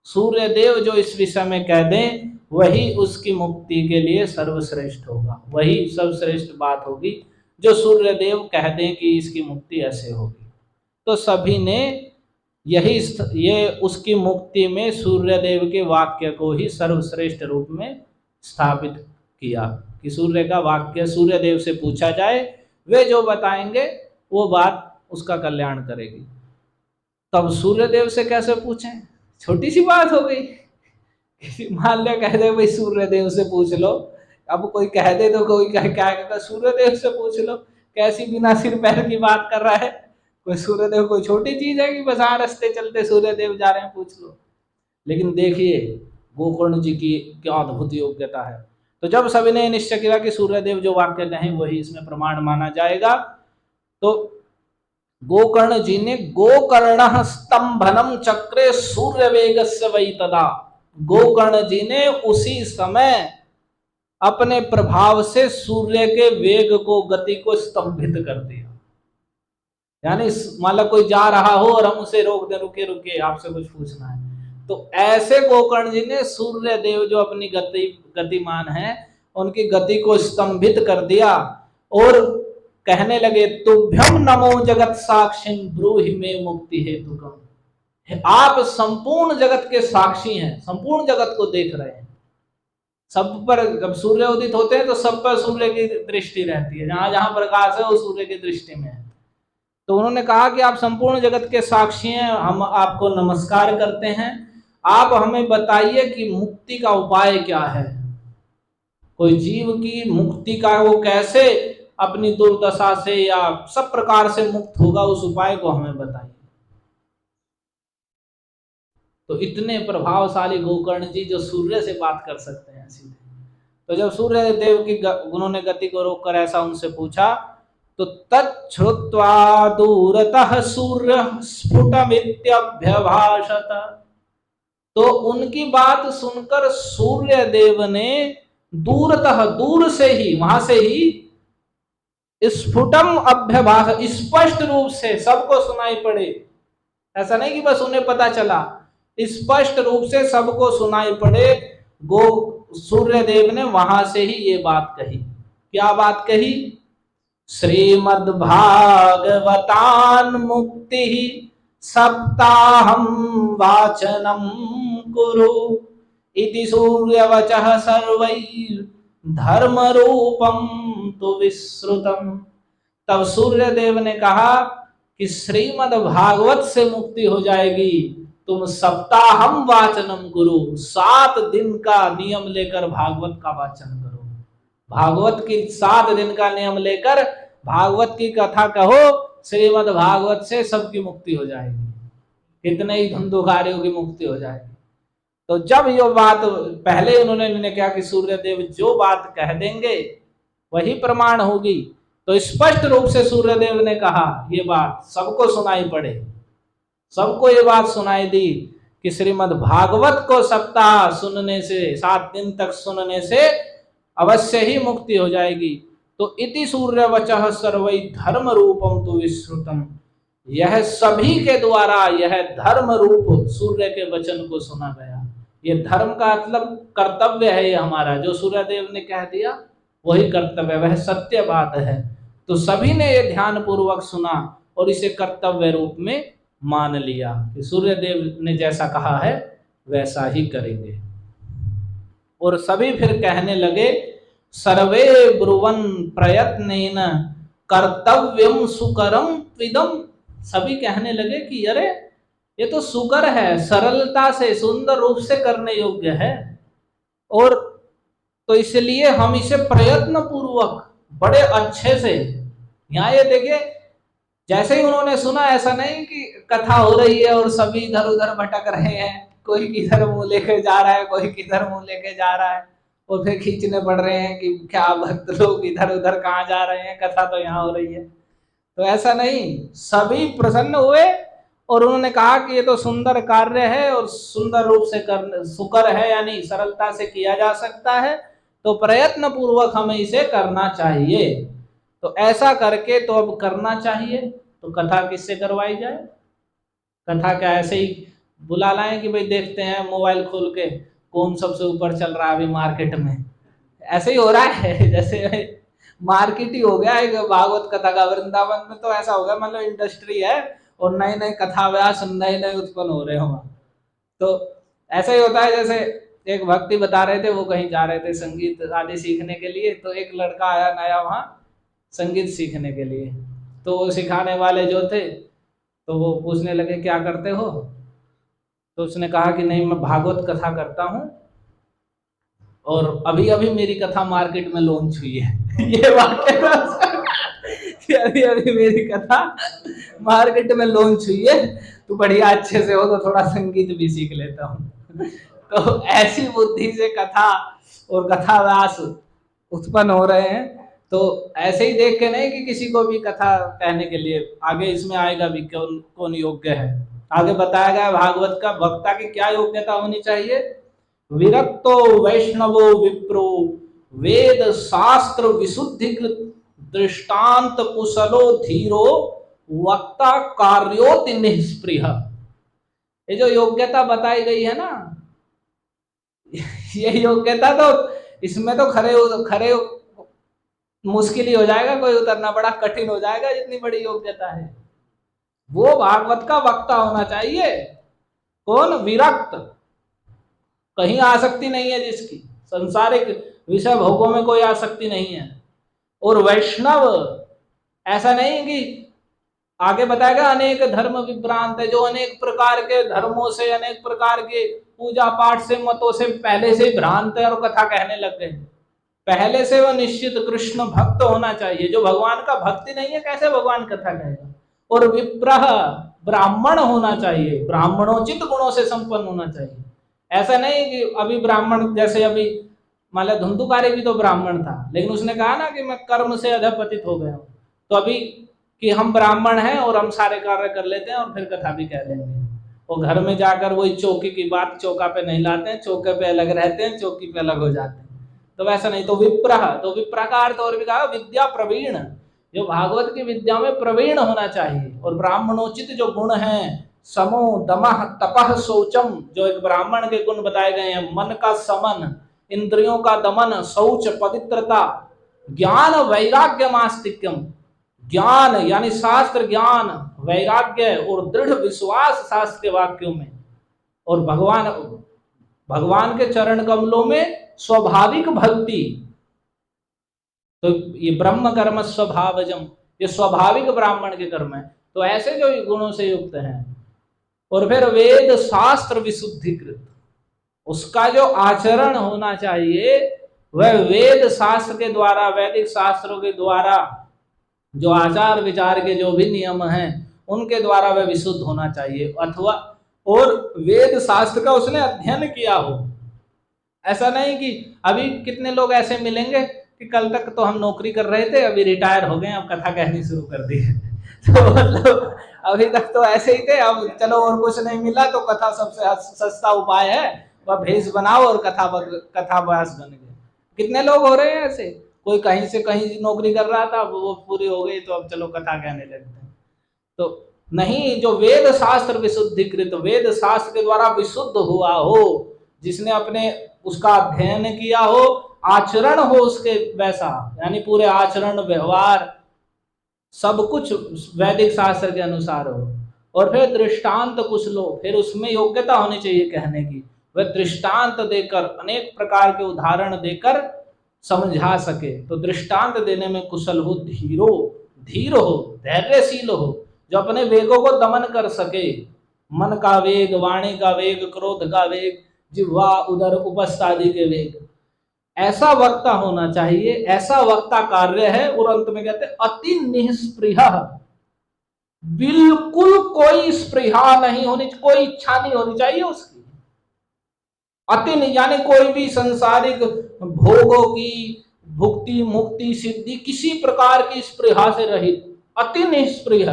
A: सूर्यदेव जो इस विषय में कह दें, वही उसकी मुक्ति के लिए सर्वश्रेष्ठ होगा, वही सर्वश्रेष्ठ बात होगी जो सूर्यदेव कह दें कि इसकी मुक्ति ऐसे होगी। तो सभी ने ये उसकी मुक्ति में सूर्यदेव के वाक्य को ही सर्वश्रेष्ठ रूप में स्थापित किया कि सूर्य का वाक्य सूर्यदेव से पूछा जाए, वे जो बताएंगे वो बात उसका कल्याण करेगी। तब सूर्यदेव से कैसे पूछें, छोटी सी बात हो गई। मान लिया कह दे भाई सूर्यदेव से पूछ लो, अब कोई कह दे तो कोई क्या कहता सूर्यदेव से पूछ लो, कैसी बिना सिर पैर की बात कर रहा है कोई। सूर्यदेव कोई छोटी चीज है कि बस रास्ते चलते सूर्यदेव जा रहे हैं पूछ लो। लेकिन देखिए गोकर्ण जी की क्या अद्भुत योग्यता है। तो जब सभी ने निश्चय किया कि सूर्यदेव जो वाक्य कहें वही इसमें प्रमाण माना जाएगा, तो गोकर्ण जी ने गोकर्ण स्तंभनम चक्रे सूर्य वेगस्य वै तदा, गोकर्ण जी ने उसी समय अपने प्रभाव से सूर्य के वेग को, गति को स्तंभित कर दिया। यानी मान लो कोई जा रहा हो और हम उसे रोक दें, रुके रुके आपसे कुछ पूछना है, तो ऐसे गोकर्ण जी ने सूर्य देव जो अपनी गतिमान है उनकी गति को स्तंभित कर दिया और कहने लगे, तुभ्यम नमो जगत साक्षी ब्रूहि में मुक्ति हेतु कम। आप संपूर्ण जगत के साक्षी हैं, संपूर्ण जगत को देख रहे हैं। सब पर जब सूर्य उदित होते हैं तो सब पर सूर्य की दृष्टि रहती है, जहां जहां प्रकाश है वो सूर्य की दृष्टि में है। तो उन्होंने कहा कि आप संपूर्ण जगत के साक्षी हैं, हम आपको नमस्कार करते हैं। आप हमें बताइए कि मुक्ति का उपाय क्या है, कोई जीव की मुक्ति का वो कैसे अपनी दुर्दशा से या सब प्रकार से मुक्त होगा, उस उपाय को हमें बताइए। तो इतने प्रभावशाली गोकर्ण जी जो सूर्य से बात कर सकते हैं सीधे। तो जब सूर्य देव की उन्होंने गति को रोककर ऐसा उनसे पूछा, तो तच्छ्रुत्वा दूरतः सूर्य स्फुटमित्यभ्यभाषत। तो उनकी बात सुनकर सूर्य देव ने दूरतः, दूर से ही, वहां से ही स्फुटम अभ्यभाष, स्पष्ट रूप से सबको सुनाई पड़े। ऐसा नहीं कि बस उन्हें पता चला, स्पष्ट रूप से सबको सुनाई पड़े। सूर्य देव ने वहां से ही ये बात कही। क्या बात कही? श्रीमद्भागवतान् मुक्ति सप्ताहं वाचनम कुरु इति सूर्यवचः सर्वैर् धर्म रूपम तु विश्रुतम। तब सूर्य देव ने कहा कि श्रीमद् भागवत से मुक्ति हो जाएगी, तुम सप्ताहम वाचनम गुरु, 7 दिन का नियम लेकर भागवत का वाचन करो। भागवत की 7 दिन का नियम लेकर भागवत की कथा कहो, श्रीमद् भागवत से सबकी मुक्ति हो जाएगी, कितने ही धुंधुकारियों की मुक्ति हो जाएगी। तो जब ये बात पहले उन्होंने क्या कि सूर्य देव जो बात कह देंगे वही प्रमाण होगी, तो स्पष्ट रूप से सूर्य देव ने कहा ये बात सबको सुनाई पड़े, सबको ये बात सुनाई दी कि श्रीमद् भागवत को सप्ताह सुनने से, 7 दिन तक सुनने से अवश्य ही मुक्ति हो जाएगी। तो इति सूर्यवचः सर्वै धर्म रूपम तु विश्रुतम, यह सभी के द्वारा यह धर्म रूप सूर्य के वचन को सुना गया। ये धर्म का मतलब कर्तव्य है, ये हमारा जो सूर्य देव ने कह दिया वही कर्तव्य, वह सत्य बात है। तो सभी ने ये ध्यान पूर्वक सुना और इसे कर्तव्य रूप में मान लिया कि सूर्य देव ने जैसा कहा है वैसा ही करेंगे। और सभी फिर कहने लगे, सर्वे ब्रुवन् प्रयत्नेन कर्तव्यम सुकरम त्विदम। सभी कहने लगे कि अरे ये तो सुकर है, सरलता से, सुंदर रूप से करने योग्य है, और तो इसलिए हम इसे प्रयत्न पूर्वक बड़े अच्छे से, यहाँ ये देखिए जैसे ही उन्होंने सुना, ऐसा नहीं कि कथा हो रही है और सभी इधर उधर भटक रहे हैं, कोई किधर मुंह लेके जा रहा है, कोई किधर मुंह लेके जा रहा है, और फिर खींचने पड़ रहे हैं कि क्या भक्त लोग इधर उधर कहाँ जा रहे हैं, कथा तो यहाँ हो रही है। तो ऐसा नहीं, सभी प्रसन्न हुए और उन्होंने कहा कि ये तो सुंदर कार्य है और सुंदर रूप से कर, सुकर है, यानी सरलता से किया जा सकता है, तो प्रयत्न पूर्वक हमें इसे करना चाहिए। तो ऐसा करके तो अब करना चाहिए। तो कथा किससे करवाई जाए? कथा क्या ऐसे ही बुला लाएं कि भाई देखते हैं मोबाइल खोल के कौन सबसे ऊपर चल रहा है अभी मार्केट में? ऐसे ही हो रहा है, जैसे मार्केट ही हो गया एक भागवत कथा का। वृंदावन में तो ऐसा हो गया, मतलब इंडस्ट्री है और नए नए कथा व्यास नए नए उत्पन्न हो रहे हो। तो ऐसा ही होता है, जैसे एक भक्ति बता रहे थे, वो कहीं जा रहे थे संगीत आदि सीखने के लिए, तो एक लड़का आया नया वहाँ संगीत सीखने के लिए। तो वो सिखाने वाले जो थे तो वो पूछने लगे क्या करते हो? तो उसने कहा कि नहीं, मैं भागवत कथा करता हूँ और अभी अभी मेरी कथा मार्केट में लॉन्च हुई है। ये वाक्य अभी अभी मेरी कथा मार्केट में लॉन्च हुई है, तो बढ़िया अच्छे से हो तो थोड़ा संगीत भी सीख लेता हूँ। तो ऐसी बुद्धि से कथा और कथा व्यास उत्पन्न हो रहे हैं। तो ऐसे ही देख के नहीं कि किसी को भी कथा कहने के लिए, आगे इसमें आएगा भी कौन योग्य है। आगे बताया गया भागवत का वक्ता की क्या योग्यता होनी चाहिए। विरक्तो वैष्णवो विप्रो वेद शास्त्र विशुद्धिकृत दृष्टांत कुशलो धीरो वक्ता कार्योति निष्प्रिय। ये जो योग्यता बताई गई है ना, ये योग्यता तो इसमें तो खरे मुश्किल ही हो जाएगा, कोई उतरना बड़ा कठिन हो जाएगा, जितनी बड़ी योग्यता है। वो भागवत का वक्ता होना चाहिए। कौन? विरक्त, कहीं आसक्ति नहीं है जिसकी, संसारिक विषय भोगों में कोई आसक्ति नहीं है। और वैष्णव ऐसा नहीं कि आगे बताएगा अनेक धर्म विभ्रांत है, जो अनेक प्रकार के धर्मों से, अनेक प्रकार के पूजा पाठ से, मतों से पहले से ही भ्रांत है और कथा कहने लग गए। पहले से वो निश्चित कृष्ण भक्त होना चाहिए। जो भगवान का भक्ति नहीं है, कैसे भगवान कथा कहेगा? और विप्रह, ब्राह्मण होना चाहिए, ब्राह्मणोचित गुणों से संपन्न होना चाहिए। ऐसा नहीं कि अभी ब्राह्मण, जैसे अभी मान लो धुंधुकारी भी तो ब्राह्मण था, लेकिन उसने कहा ना कि मैं कर्म से अधपतित हो गया हूं, तो अभी कि हम ब्राह्मण हैं और हम सारे कार्य कर लेते हैं और फिर कथा भी कह देंगे। और घर में जाकर वही चौकी की बात चौका पे नहीं लाते हैं, चौके पे अलग रहते हैं, चौकी पे अलग हो जाते हैं। तो वैसा नहीं। तो विप्रह, तो विप्रह का अर्थ और भी कहा विद्या प्रवीण, जो भागवत की विद्या में प्रवीण होना चाहिए। और ब्राह्मणोचित जो गुण हैं, समो दमः तपः शौचम, जो एक ब्राह्मण के गुण बताए गए हैं, मन का समन, इंद्रियों का दमन, शौच पवित्रता, ज्ञान वैराग्य मास्तिक्यम, ज्ञान यानी शास्त्र ज्ञान, वैराग्य और दृढ़ विश्वास शास्त्र के वाक्यों में, और भगवान के चरण कमलों में स्वाभाविक भक्ति। तो ये ब्रह्म कर्म स्वभावजम, ये स्वाभाविक ब्राह्मण के कर्म है। तो ऐसे जो गुणों से युक्त हैं। और फिर वेद शास्त्र विशुद्धिकृत, उसका जो आचरण होना चाहिए वह वेद शास्त्र के द्वारा, वैदिक शास्त्रों के द्वारा, जो आचार विचार के जो भी नियम हैं उनके द्वारा वह विशुद्ध होना चाहिए। अथवा और वेद शास्त्र का उसने अध्ययन किया हो। ऐसा नहीं कि अभी कितने लोग ऐसे मिलेंगे कि कल तक तो हम नौकरी कर रहे थे, अभी रिटायर हो गए, अब कथा कहनी शुरू कर दी है। तो मतलब अभी तक तो ऐसे ही थे, अब चलो और कुछ नहीं मिला तो कथा सबसे सस्ता उपाय है, वह भेष बनाओ और कथावास बन गए। कितने लोग हो रहे हैं ऐसे। कोई कहीं से कहीं नौकरी कर रहा था, वो पूरी हो गई तो अब चलो कथा कहने लगते हैं। तो नहीं, जो वेद शास्त्र विशुद्धिकृत, वेद शास्त्र के द्वारा विशुद्ध हुआ हो, जिसने अपने उसका अध्ययन किया हो, आचरण हो उसके वैसा, यानी पूरे आचरण व्यवहार सब कुछ वैदिक शास्त्र के अनुसार हो। और फिर दृष्टांत कुशलो, फिर उसमें योग्यता होनी चाहिए कहने की, वह दृष्टांत देकर, अनेक प्रकार के उदाहरण देकर समझा सके। तो दृष्टांत देने में कुशल हो, धीर हो, धैर्यशील हो, जो अपने वेगों को दमन कर सके, मन का वेग, वाणी का वेग, क्रोध का वेग, जिह्वा, उदर, उपस्थ आदि के वेग, ऐसा वक्ता होना चाहिए। ऐसा वक्ता कार्य है। और अंत में कहते अति निष्पृह, बिल्कुल कोई स्पृहा नहीं होनी, कोई इच्छा नहीं होनी चाहिए उसकी। अति यानी कोई भी संसारिक भोगों की भुक्ति, मुक्ति, सिद्धि, किसी प्रकार की स्पृहा से रहित, अति निष्पृह,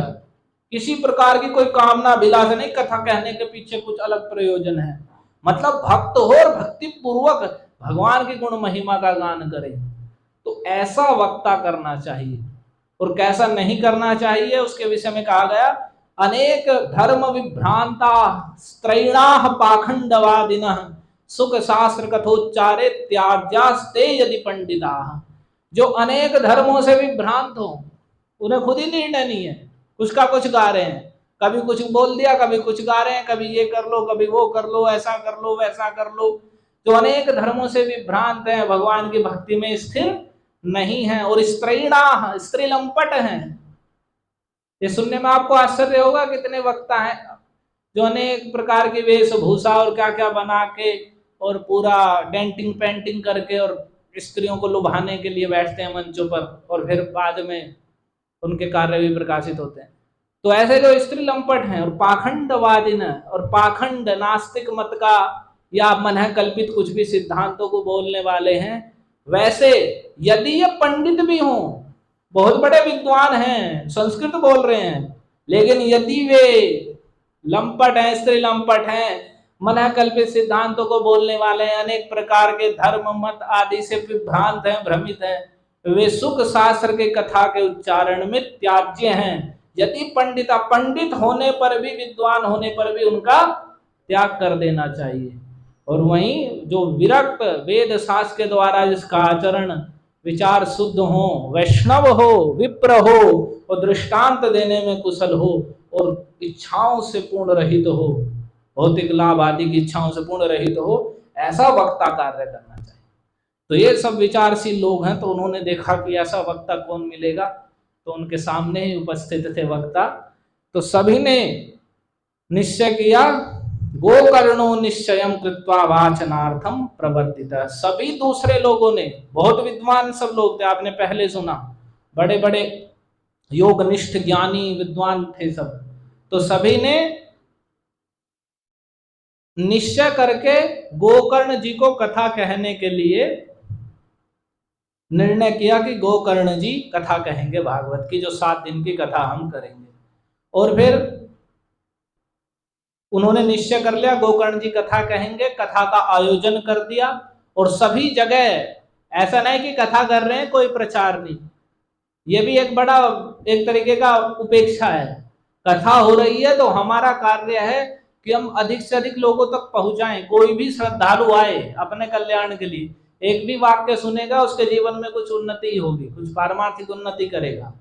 A: किसी प्रकार की कोई कामना विलास नहीं। कथा कहने के पीछे कुछ अलग प्रयोजन है, मतलब भक्त हो और भक्ति पूर्वक भगवान की गुण महिमा का गान करे। तो ऐसा वक्ता करना चाहिए। और कैसा नहीं करना चाहिए उसके विषय में कहा गया, अनेक धर्म विभ्रांता स्त्रैणाः पाखंडवादिनः सुख शास्त्र कथोच्चारे त्याज्यास्ते यदि पंडिताः, जो अनेक धर्मों से विभ्रांत हो, उन्हें खुद ही निर्णय नहीं है, कुछ का कुछ गा रहे हैं, कभी कुछ बोल दिया, कभी कुछ गा रहे हैं, कभी ये कर लो, कभी वो कर लो, ऐसा कर लो, वैसा कर लो, जो अनेक धर्मों से विभ्रांत हैं, भगवान की भक्ति में स्थिर नहीं है। और स्त्रीणाः, स्त्री लंपट हैं। ये सुनने में आपको आश्चर्य होगा, कितने वक्ता हैं जो अनेक प्रकार की वेशभूषा और क्या क्या बना के और पूरा डेंटिंग पेंटिंग करके और स्त्रियों को लुभाने के लिए बैठते हैं मंचों पर, और फिर बाद में उनके कार्य भी प्रकाशित होते हैं। तो ऐसे जो स्त्री लंपट हैं और पाखंडवादी न, और पाखंड नास्तिक मत का या मन है कल्पित कुछ भी सिद्धांतों को बोलने वाले हैं, वैसे यदि ये पंडित भी हों, बहुत बड़े विद्वान हैं, संस्कृत बोल रहे हैं, लेकिन यदि वे लंपट हैं, स्त्री लंपट हैं, मन कल्पित सिद्धांतों को बोलने वाले हैं, अनेक प्रकार के धर्म मत आदि से विभ्रांत हैं, भ्रमित हैं, वे सुख शास्त्र के कथा के उच्चारण में त्याज्य हैं। यदि पंडित होने पर भी, विद्वान होने पर भी उनका त्याग कर देना चाहिए। और वहीं जो विरक्त वेद शास्त्र के द्वारा जिसका आचरण विचार शुद्ध हो, वैष्णव हो, विप्र हो और दृष्टांत देने में कुशल हो और इच्छाओं से पूर्ण रहित हो, भौतिक लाभ आदि की इच्छाओं से पूर्ण रहित हो, ऐसा वक्ता कार्य करना चाहिए। तो ये सब विचारशील लोग हैं, तो उन्होंने देखा कि ऐसा वक्ता कौन मिलेगा, तो उनके सामने ही उपस्थित थे वक्ता। तो सभी ने निश्चय किया, गोकर्णो निश्चयम कृत्वा वाचनार्थम प्रवर्तित। सभी दूसरे लोगों ने, बहुत विद्वान सब लोग थे, आपने पहले सुना, बड़े बड़े योगनिष्ठ ज्ञानी विद्वान थे सब, तो सभी ने निश्चय करके गोकर्ण जी को कथा कहने के लिए निर्णय किया कि गोकर्ण जी कथा कहेंगे भागवत की, जो 7 दिन की कथा हम करेंगे। और फिर उन्होंने निश्चय कर लिया गोकर्ण जी कथा कहेंगे, कथा का आयोजन कर दिया। और सभी जगह, ऐसा नहीं कि कथा कर रहे हैं कोई प्रचार नहीं, ये भी एक बड़ा एक तरीके का उपेक्षा है। कथा हो रही है तो हमारा कार्य है कि हम अधिक से अधिक लोगों तक पहुंचाएं, कोई भी श्रद्धालु आए अपने कल्याण के लिए, एक भी वाक्य सुनेगा उसके जीवन में कुछ उन्नति होगी, कुछ पारमार्थिक उन्नति करेगा।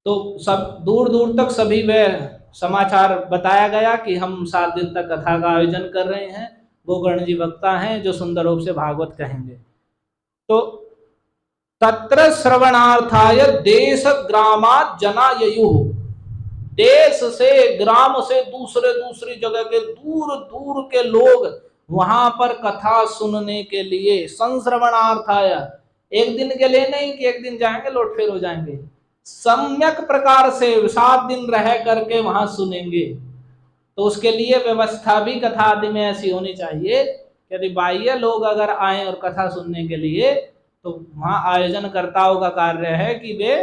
A: तो सब दूर दूर तक सभी वह समाचार बताया गया कि हम 7 दिन तक कथा का आयोजन कर रहे हैं, गोकर्ण जी वक्ता हैं जो सुंदर रूप से भागवत कहेंगे। तो तत्र श्रवणार्थाय देश ग्रामात् जना ययुः, देश से, ग्राम से, दूसरी जगह के दूर दूर के लोग वहां पर कथा सुनने के लिए, संश्रवणार्थाय, एक दिन के लिए नहीं कि एक दिन जाएंगे लौट फिर हो जाएंगे, सम्यक प्रकार से 7 दिन रह करके वहां सुनेंगे। तो उसके लिए व्यवस्था भी कथा आदि में ऐसी होनी चाहिए, यदि बाह्य लोग अगर आए और कथा सुनने के लिए, तो वहां आयोजनकर्ताओं का कार्य है कि वे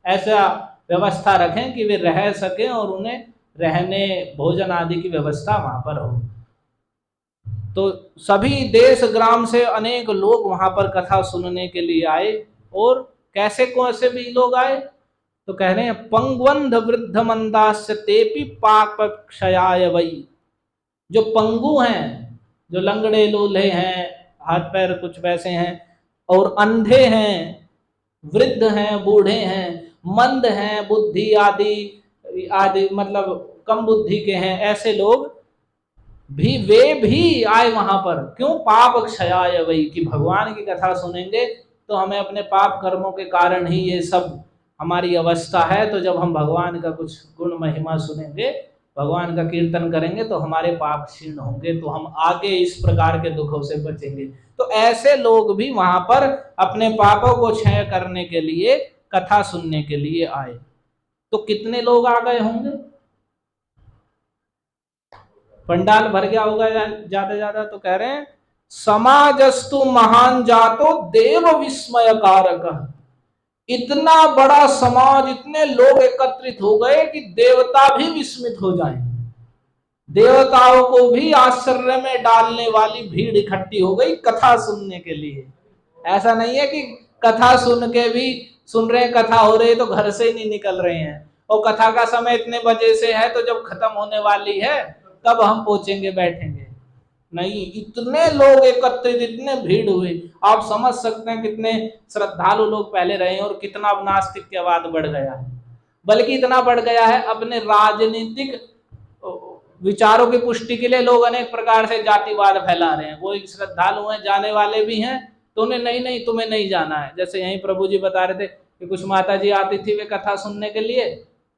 A: ऐसा व्यवस्था रखें कि वे रह सकें और उन्हें रहने, भोजन आदि की व्यवस्था वहां पर हो। तो सभी देश ग्राम से अनेक लोग वहां पर कथा सुनने के लिए आए। और कैसे कौन भी लोग आए, तो कह रहे हैं पंगवंध वृद्ध मंदास्य तेपि पाकक्षयाय वही, जो पंगु हैं, जो लंगड़े लूल्हे हैं, हाथ पैर कुछ वैसे हैं, और अंधे हैं, वृद्ध हैं, बूढ़े हैं, मंद हैं, बुद्धि आदि आदि मतलब कम बुद्धि के हैं, ऐसे लोग भी, वे भी आए वहां पर। क्यों? पाप क्षयाय वही, कि भगवान की कथा सुनेंगे तो हमें अपने पाप कर्मों के कारण ही ये सब हमारी अवस्था है। तो जब हम भगवान का कुछ गुण महिमा सुनेंगे, भगवान का कीर्तन करेंगे, तो हमारे पाप क्षीण होंगे, तो हम आगे इस प्रकार के दुखों से बचेंगे। तो ऐसे लोग भी वहां पर अपने पापों को क्षय करने के लिए, कथा सुनने के लिए आए। तो कितने लोग आ गए होंगे? पंडाल भर गया होगा ज्यादा ज्यादा। तो कह रहे हैं समाजस्तु महान जातो देव विस्मय कारक, इतना बड़ा समाज, इतने लोग एकत्रित हो गए कि देवता भी विस्मित हो जाएं। देवताओं को भी आश्चर्य में डालने वाली भीड़ इकट्ठी हो गई कथा सुनने के लिए। ऐसा नहीं है कि कथा सुन के भी, सुन रहे हैं, कथा हो रही है तो घर से ही नहीं निकल रहे हैं, और कथा का समय इतने बजे से है तो जब खत्म होने वाली है तब हम पहुंचेंगे बैठेंगे। नहीं, इतने लोग एकत्रित, इतने भीड़ हुई, आप समझ सकते हैं कितने श्रद्धालु लोग पहले रहे हैं और कितना अब नास्तिकवाद बढ़ गया है। बल्कि इतना बढ़ गया है, अपने राजनीतिक विचारों की पुष्टि के लिए लोग अनेक प्रकार से जातिवाद फैला रहे हैं। कोई श्रद्धालु हैं, जाने वाले भी हैं, तो उन्हें नहीं तुम्हें नहीं जाना है। जैसे यहीं प्रभु जी बता रहे थे कि कुछ माता जी आती थी वे कथा सुनने के लिए,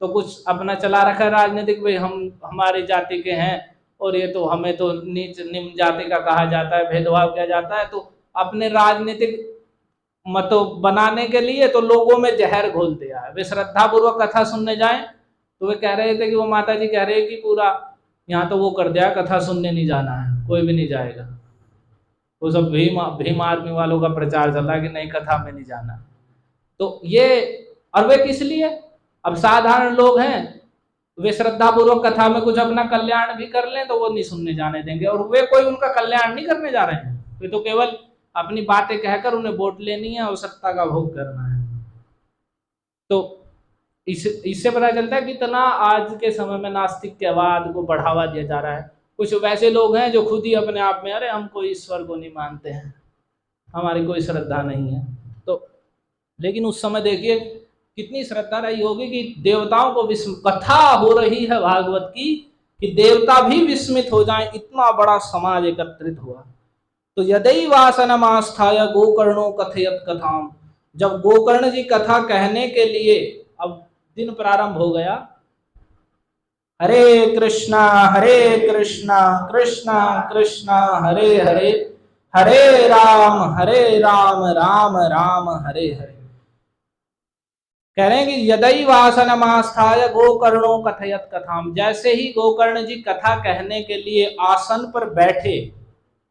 A: तो कुछ अपना चला रखा है राजनीतिक, भाई हम हमारी जाति के हैं और ये तो हमें तो नीच निम्न जाति का कहा जाता है, भेदभाव किया जाता है। तो अपने राजनीतिक मतों बनाने के लिए तो लोगों में जहर घोल दिया है। वे श्रद्धा पूर्वक कथा सुनने जाएं तो वे कह रहे थे कि वो माता जी कह रहे हैं कि पूरा यहाँ तो वो कर दिया, कथा सुनने नहीं जाना है, कोई भी नहीं जाएगा। वो सब भीम आर्मी वालों का प्रचार चल रहा है कि नहीं कथा में नहीं जाना। तो ये, और वे किस लिए? अब साधारण लोग हैं, वे श्रद्धा पूर्वक कथा में कुछ अपना कल्याण भी कर लें तो वो नहीं सुनने जाने देंगे, और वे कोई उनका कल्याण नहीं करने जा रहे हैं, वे तो केवल अपनी बातें कहकर उन्हें वोट लेनी है और सत्ता का भोग करना है। तो इससे पता चलता है कि कितना आज के समय में नास्तिकवाद को बढ़ावा दिया जा रहा है। कुछ वैसे लोग हैं जो खुद ही अपने आप में, अरे हम कोई ईश्वर को नहीं मानते हैं, हमारी कोई श्रद्धा नहीं है। तो लेकिन उस समय देखिए कितनी श्रद्धा रही होगी कि देवताओं को कथा हो रही है भागवत की कि देवता भी विस्मित हो जाएं, इतना बड़ा समाज एकत्रित हुआ। तो यदि वासनम आस्थाय गोकर्णो कथयत कथाम, जब गोकर्ण जी कथा कहने के लिए अब दिन प्रारंभ हो गया, हरे कृष्णा कृष्णा कृष्णा हरे हरे, हरे राम राम राम हरे हरे। कह रहे हैं कि यदि वासनमास्थाय गोकर्णो कथयत कथाम, जैसे ही गोकर्ण जी कथा कहने के लिए आसन पर बैठे,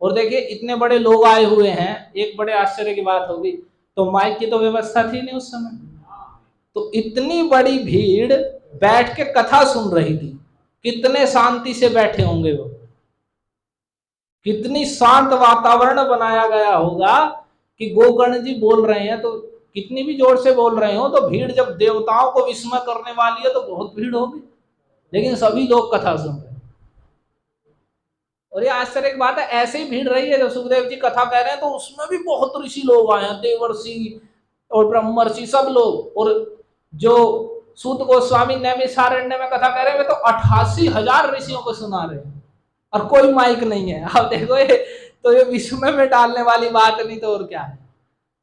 A: और देखिए इतने बड़े लोग आए हुए हैं, एक बड़े आश्चर्य की बात होगी, तो माइक की तो व्यवस्था थी नहीं उस समय, तो इतनी बड़ी भीड़ बैठ के कथा सुन रही थी, कितने शांति से बैठे होंगे वो, कितनी शांत वातावरण बनाया गया होगा कि गोकर्ण जी बोल रहे हैं तो कितनी भी जोर से बोल रहे हो, तो भीड़ जब देवताओं को विस्मय करने वाली है तो बहुत भीड़ होगी, लेकिन सभी लोग कथा सुन रहे हैं। और ये आश्चर्य की बात है, ऐसे ही भीड़ रही है जब सुखदेव जी कथा कह रहे हैं तो उसमें भी बहुत ऋषि लोग आए हैं, देवर्षि और ब्रह्मर्षि सब लोग, और जो सूत गोस्वामी नैमिषारण्य में कथा कह रहे हैं तो 88,000 ऋषियों को सुना रहे हैं, और कोई माइक नहीं है। आप देखो ये तो ये विस्मय में डालने वाली बात नहीं तो और क्या है।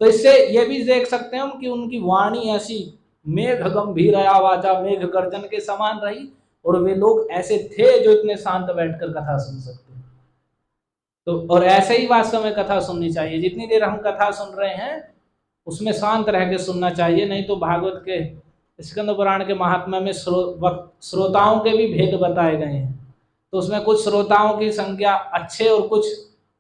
A: तो इससे ये भी देख सकते हैं हम कि उनकी वाणी ऐसी मेघ गंभीर वाचा मेघ गर्जन के समान रही, और वे लोग ऐसे थे जो इतने शांत बैठकर कथा सुन सकते। तो और ऐसे ही वास्तव में कथा सुननी चाहिए, जितनी देर हम कथा सुन रहे हैं उसमें शांत रह के सुनना चाहिए, नहीं तो भागवत के स्कंद पुराण के महात्मा में श्रोताओं के भी भेद बताए गए हैं, तो उसमें कुछ श्रोताओं की संख्या अच्छे और कुछ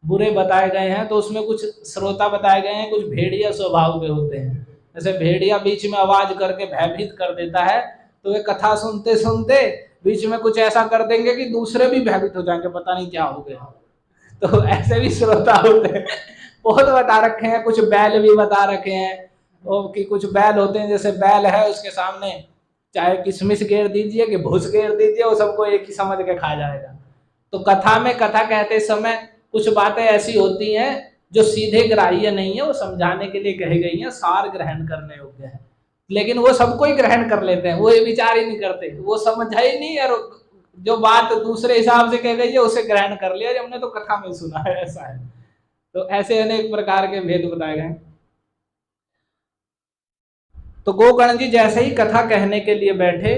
A: बुरे बताए गए हैं। तो उसमें कुछ श्रोता बताए गए हैं कुछ भेड़िया स्वभाव के होते हैं, जैसे भेड़िया बीच में आवाज करके भयभीत कर देता है, तो वे कथा सुनते सुनते बीच में कुछ ऐसा कर देंगे कि दूसरे भी भयभीत हो जाएंगे, पता नहीं क्या हो गया। तो ऐसे भी श्रोता होते हैं, बहुत बता रखे हैं, कुछ बैल भी बता रखे हैं, और कि कुछ बैल होते हैं जैसे बैल है उसके सामने चाहे किशमिश घेर दीजिए कि भूस घेर दीजिए, वो सबको एक ही समझ के खा जाएगा। तो कथा में कथा कहते समय कुछ बातें ऐसी होती हैं जो सीधे ग्राह्य नहीं है, वो समझाने के लिए कही गई हैं, सार ग्रहण करने योग्य है, लेकिन वो सबको ही ग्रहण कर लेते हैं, वो ये विचार ही नहीं करते, वो समझा ही नहीं, और जो बात दूसरे हिसाब से कह गई है उसे ग्रहण कर लिया, जब हमने तो कथा में सुना है, ऐसा है। तो ऐसे अनेक प्रकार के भेद बताए गए। तो गोकर्ण जी जैसे ही कथा कहने के लिए बैठे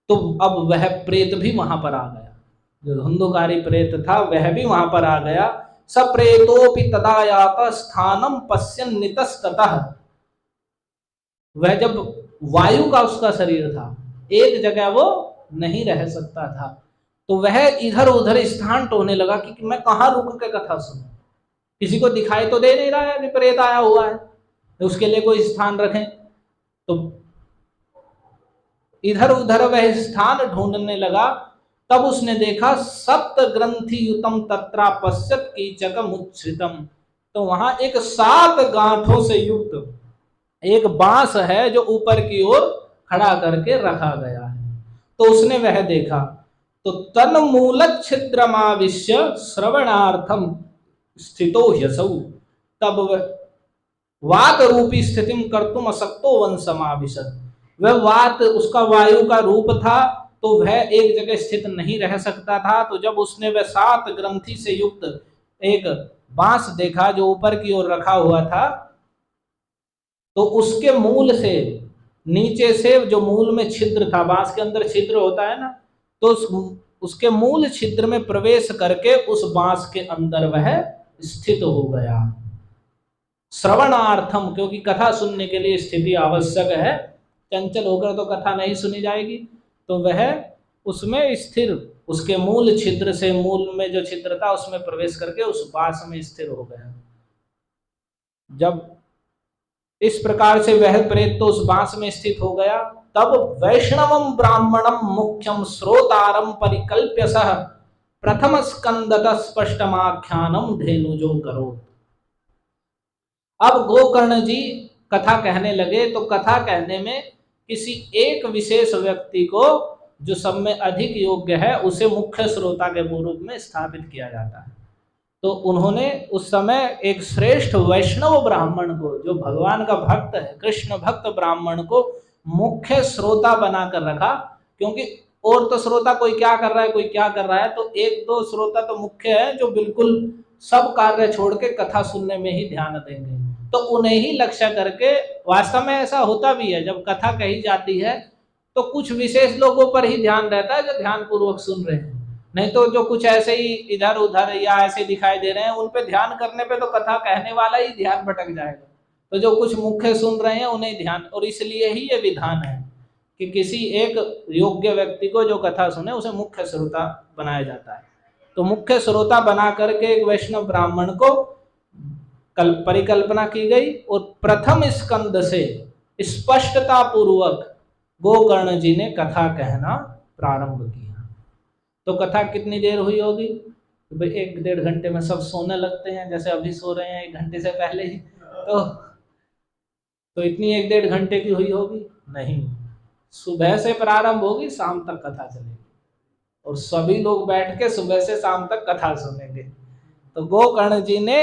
A: तो अब वह प्रेत भी वहां पर आ गया, जो धुंधुकारी प्रेत था वह भी वहां पर आ गया। सप्रेतोपि तदा यात स्थानम पश्यन् नितस्ततः, वह जब वायु का उसका शरीर था, एक जगह वो नहीं रह सकता था, तो वह इधर उधर स्थान टोने लगा कि मैं कहाँ रुक के कथा सुनूं, किसी को दिखाई तो दे नहीं रहा है कि प्रेत आया हुआ है, उसके लिए कोई स्थान रखें। तो इधर उधर वह स्थान ढूंढने लगा, तब उसने देखा सप्त ग्रंथि युतम तत्रा पश्यत कीचकम उच्छ्रितम, तो वहां एक 7 गांठों से युक्त एक बांस है जो ऊपर की ओर खड़ा करके रखा गया है। तो उसने वह देखा, तो तन मूल छिद्रमाविश्य श्रवणार्थम स्थितो ह्यसौ, तब वात रूपी स्थितिम कर्तुम असक्तो वंशमाभिषद, वह वात उसका वायु का रूप था, तो वह एक जगह स्थित नहीं रह सकता था। तो जब उसने वह 7 ग्रंथि से युक्त एक बांस देखा जो ऊपर की ओर रखा हुआ था, तो उसके मूल से नीचे से जो मूल में छिद्र था, बांस के अंदर छिद्र होता है ना, तो उसके मूल छिद्र में प्रवेश करके उस बांस के अंदर वह स्थित हो गया। श्रवणार्थम, क्योंकि कथा सुनने के लिए स्थिति आवश्यक है, चंचल होकर तो कथा नहीं सुनी जाएगी, तो वह उसमें स्थिर, उसके मूल छिद्र से, मूल में जो छिद्र था उसमें प्रवेश करके उस बांस में स्थिर हो गया। जब इस प्रकार से वह प्रेत तो उस बांस में स्थित हो गया, तब वैष्णवम ब्राह्मणम मुख्यम श्रोतारम परिकल्प्य सह प्रथम स्कंदत स्पष्टमाख्यानम धेनुजो करो। अब गोकर्ण जी कथा कहने लगे, तो कथा कहने में किसी एक विशेष व्यक्ति को जो सब में अधिक योग्य है उसे मुख्य श्रोता के रूप में स्थापित किया जाता है। तो उन्होंने उस समय एक श्रेष्ठ वैष्णव ब्राह्मण को, जो भगवान का भक्त है, कृष्ण भक्त ब्राह्मण को मुख्य श्रोता बनाकर रखा, क्योंकि और तो श्रोता कोई क्या कर रहा है कोई क्या कर रहा है, तो एक दो श्रोता तो मुख्य है जो बिल्कुल सब कार्य छोड़ के कथा सुनने में ही ध्यान देंगे। तो उन्हें ही लक्ष्य करके, वास्तव में ऐसा होता भी है, जब कथा कही जाती है तो कुछ विशेष लोगों पर ही ध्यान रहता है जो ध्यान पूर्वक सुन रहे हैं, नहीं तो जो कुछ ऐसे ही इधर उधर या ऐसे दिखाई दे रहे हैं उन पे ध्यान करने पे तो कथा कहने वाला ही ध्यान भटक जाएगा। तो जो कुछ मुख्य सुन रहे हैं उन्हें ध्यान, और इसलिए ही ये विधान है कि किसी एक योग्य व्यक्ति को जो कथा सुने उसे मुख्य श्रोता बनाया जाता है। तो मुख्य श्रोता बना करके एक वैष्णव ब्राह्मण को परिकल्पना की गई और प्रथम स्कंद से स्पष्टता पूर्वक गोकर्ण जी ने कथा कहना प्रारंभ किया। तो कथा कितनी देर हुई होगी? तो 1-1.5 घंटे में सब सोने लगते हैं, जैसे अभी सो रहे हैं 1 घंटे से पहले ही, तो इतनी 1-1.5 घंटे की हुई होगी? नहीं, सुबह से प्रारंभ होगी, शाम तक कथा चलेगी और सभी लोग बैठ के सुबह से शाम तक कथा सुनेंगे। तो गोकर्ण जी ने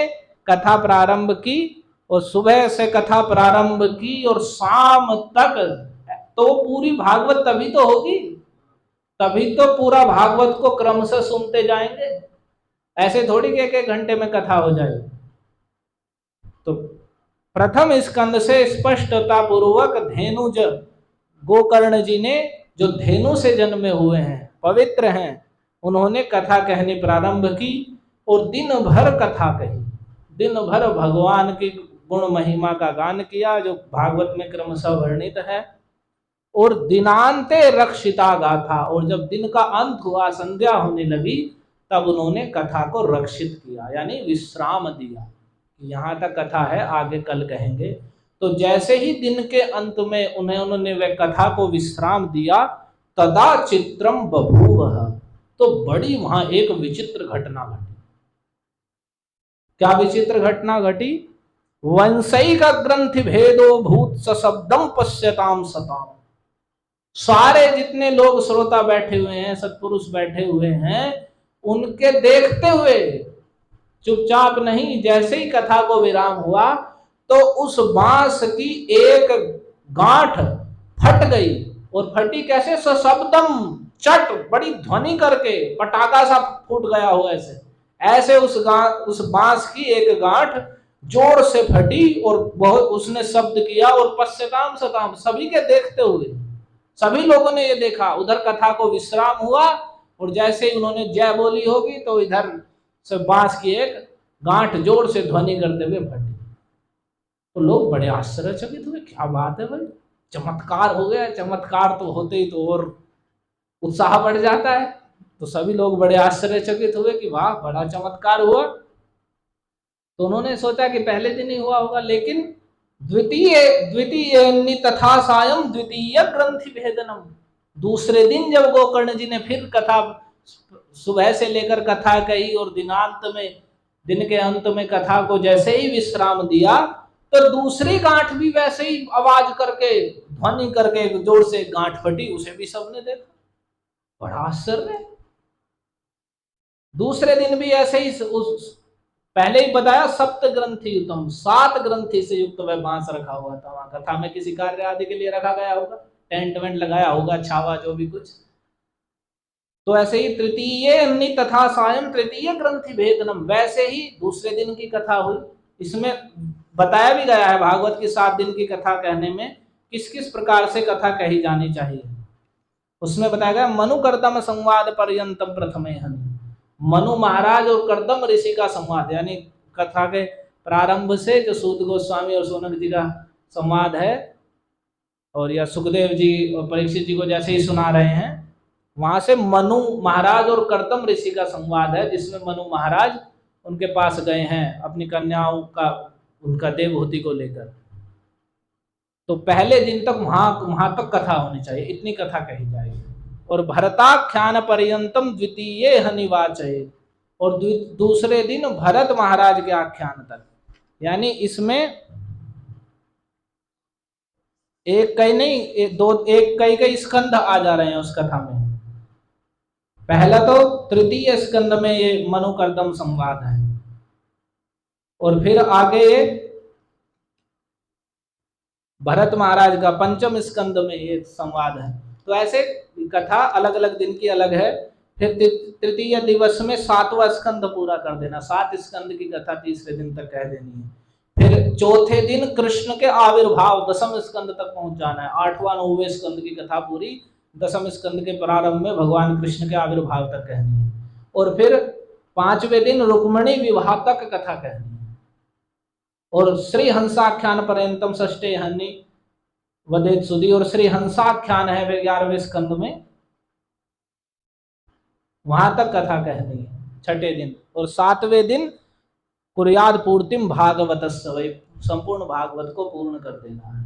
A: कथा प्रारंभ की और सुबह से कथा प्रारंभ की और शाम तक, तो पूरी भागवत तभी तो होगी, तभी तो पूरा भागवत को क्रम से सुनते जाएंगे, ऐसे थोड़ी कि 1-1 घंटे में कथा हो जाएगी। तो प्रथम स्कंद से स्पष्टता पूर्वक धेनुज, गोकर्ण जी ने जो धेनु से जन्मे हुए हैं, पवित्र हैं, उन्होंने कथा कहनी प्रारंभ की और दिन भर कथा कही, दिन भर भगवान की गुण महिमा का गान किया जो भागवत में क्रमशः वर्णित है। और दिनांते रक्षिता गाथा, और जब दिन का अंत हुआ, संध्या होने लगी, तब उन्होंने कथा को रक्षित किया, यानी विश्राम दिया। यहाँ तक कथा है, आगे कल कहेंगे। तो जैसे ही दिन के अंत में उन्होंने वह कथा को विश्राम दिया, तदा चित्रम बभूव, तो बड़ी वहां एक विचित्र घटना घटी। क्या विचित्र घटना घटी? वंशैक ग्रंथि भेदो भूत सशब्दम पश्यताम सताम। सारे जितने लोग श्रोता बैठे हुए हैं, सत्पुरुष बैठे हुए हैं, उनके देखते हुए चुपचाप नहीं, जैसे ही कथा को विराम हुआ तो उस बांस की एक गांठ फट गई। और फटी कैसे? सशब्दम, चट, बड़ी ध्वनि करके, पटाखा सा फूट गया हो ऐसे, ऐसे उस बांस की एक गांठ जोर से फटी और बहुत उसने शब्द किया। और पश्यताम सताम, सभी के देखते हुए, सभी लोगों ने ये देखा। उधर कथा को विश्राम हुआ और जैसे ही उन्होंने जय बोली होगी तो इधर से बांस की एक गांठ जोर से ध्वनि करते हुए फटी। तो लोग बड़े आश्चर्यचकित हुए, क्या बात है भाई, चमत्कार हो गया। चमत्कार तो होते ही तो और उत्साह बढ़ जाता है। तो सभी लोग बड़े आश्चर्यचकित हुए कि वाह, बड़ा चमत्कार हुआ। तो उन्होंने सोचा कि पहले दिन ही हुआ होगा, लेकिन द्वितीय तथा सायं द्वितीय ग्रंथि भेदनम, दूसरे दिन जब गोकर्ण जी ने फिर कथा, सुबह से लेकर कथा कही और दिनांत में, दिन के अंत में कथा को जैसे ही विश्राम दिया, तो दूसरी गांठ भी वैसे ही आवाज करके, ध्वनि करके जोर से गांठ फटी। उसे भी सबने देखा, बड़ा आश्चर्य। दूसरे दिन भी ऐसे ही, उस पहले ही बताया सप्त ग्रंथि युतम, 7 ग्रंथि से युक्त वह बांस रखा हुआ था। वहां कथा में किसी कार्य आदि के लिए रखा गया होगा, टेंट वेंट लगाया होगा, छावा जो भी कुछ। तो ऐसे ही तृतीय तथा सायं तृतीय ग्रंथि भेदनम, वैसे ही दूसरे दिन की कथा हुई। इसमें बताया भी गया है भागवत की 7 दिन की कथा कहने में किस किस प्रकार से कथा कही जानी चाहिए। उसमें बताया गया मनु कर्दम संवाद पर्यंतम प्रथमे हनि, मनु महाराज और कर्दम ऋषि का संवाद, यानी कथा के प्रारंभ से जो सूत गोस्वामी और सोनक जी का संवाद है, और या सुखदेव जी और परीक्षित जी को जैसे ही सुना रहे हैं, वहां से मनु महाराज और कर्दम ऋषि का संवाद है, जिसमें मनु महाराज उनके पास गए हैं अपनी कन्याओं का, उनका देवहूति को लेकर। तो पहले दिन तक वहां तक कथा होनी चाहिए, इतनी कथा कही जाएगी। और भरताख्यान पर्यंतम द्वितीय हनिवाचय, और दूसरे दिन भरत महाराज के आख्यान तक। यानी इसमें एक कई नहीं, एक कई स्कंध आ जा रहे हैं उस कथा में। पहला तो तृतीय स्कंद में ये मनुकर्दम संवाद है, और फिर आगे भरत महाराज का पंचम स्कंद में ये संवाद है। तो ऐसे कथा अलग अलग दिन की अलग है। फिर तृतीय दिवस में 7वां स्कंद पूरा कर देना, 7 स्कंद की कथा तीसरे दिन तक कह देनी है। फिर चौथे दिन कृष्ण के आविर्भाव 10वें स्कंद तक पहुंच जाना है। 8वां 9वें स्कंद की कथा पूरी 10वें स्कंद के प्रारंभ में भगवान कृष्ण के आविर्भाव तक कहनी है। और फिर 5वें दिन रुक्मिणी विवाह तक कथा कहनी है। और श्री हंसाख्यान पर्यंतम षष्ठे हनि वदेत सुधी, और श्री हंसाख्यान है 11वें स्कंद में, वहां तक कथा कहनी है 6ठे दिन। और 7वें दिन कुर्याद पूर्तिम भागवतस्य वै, संपूर्ण भागवत को पूर्ण कर देना है।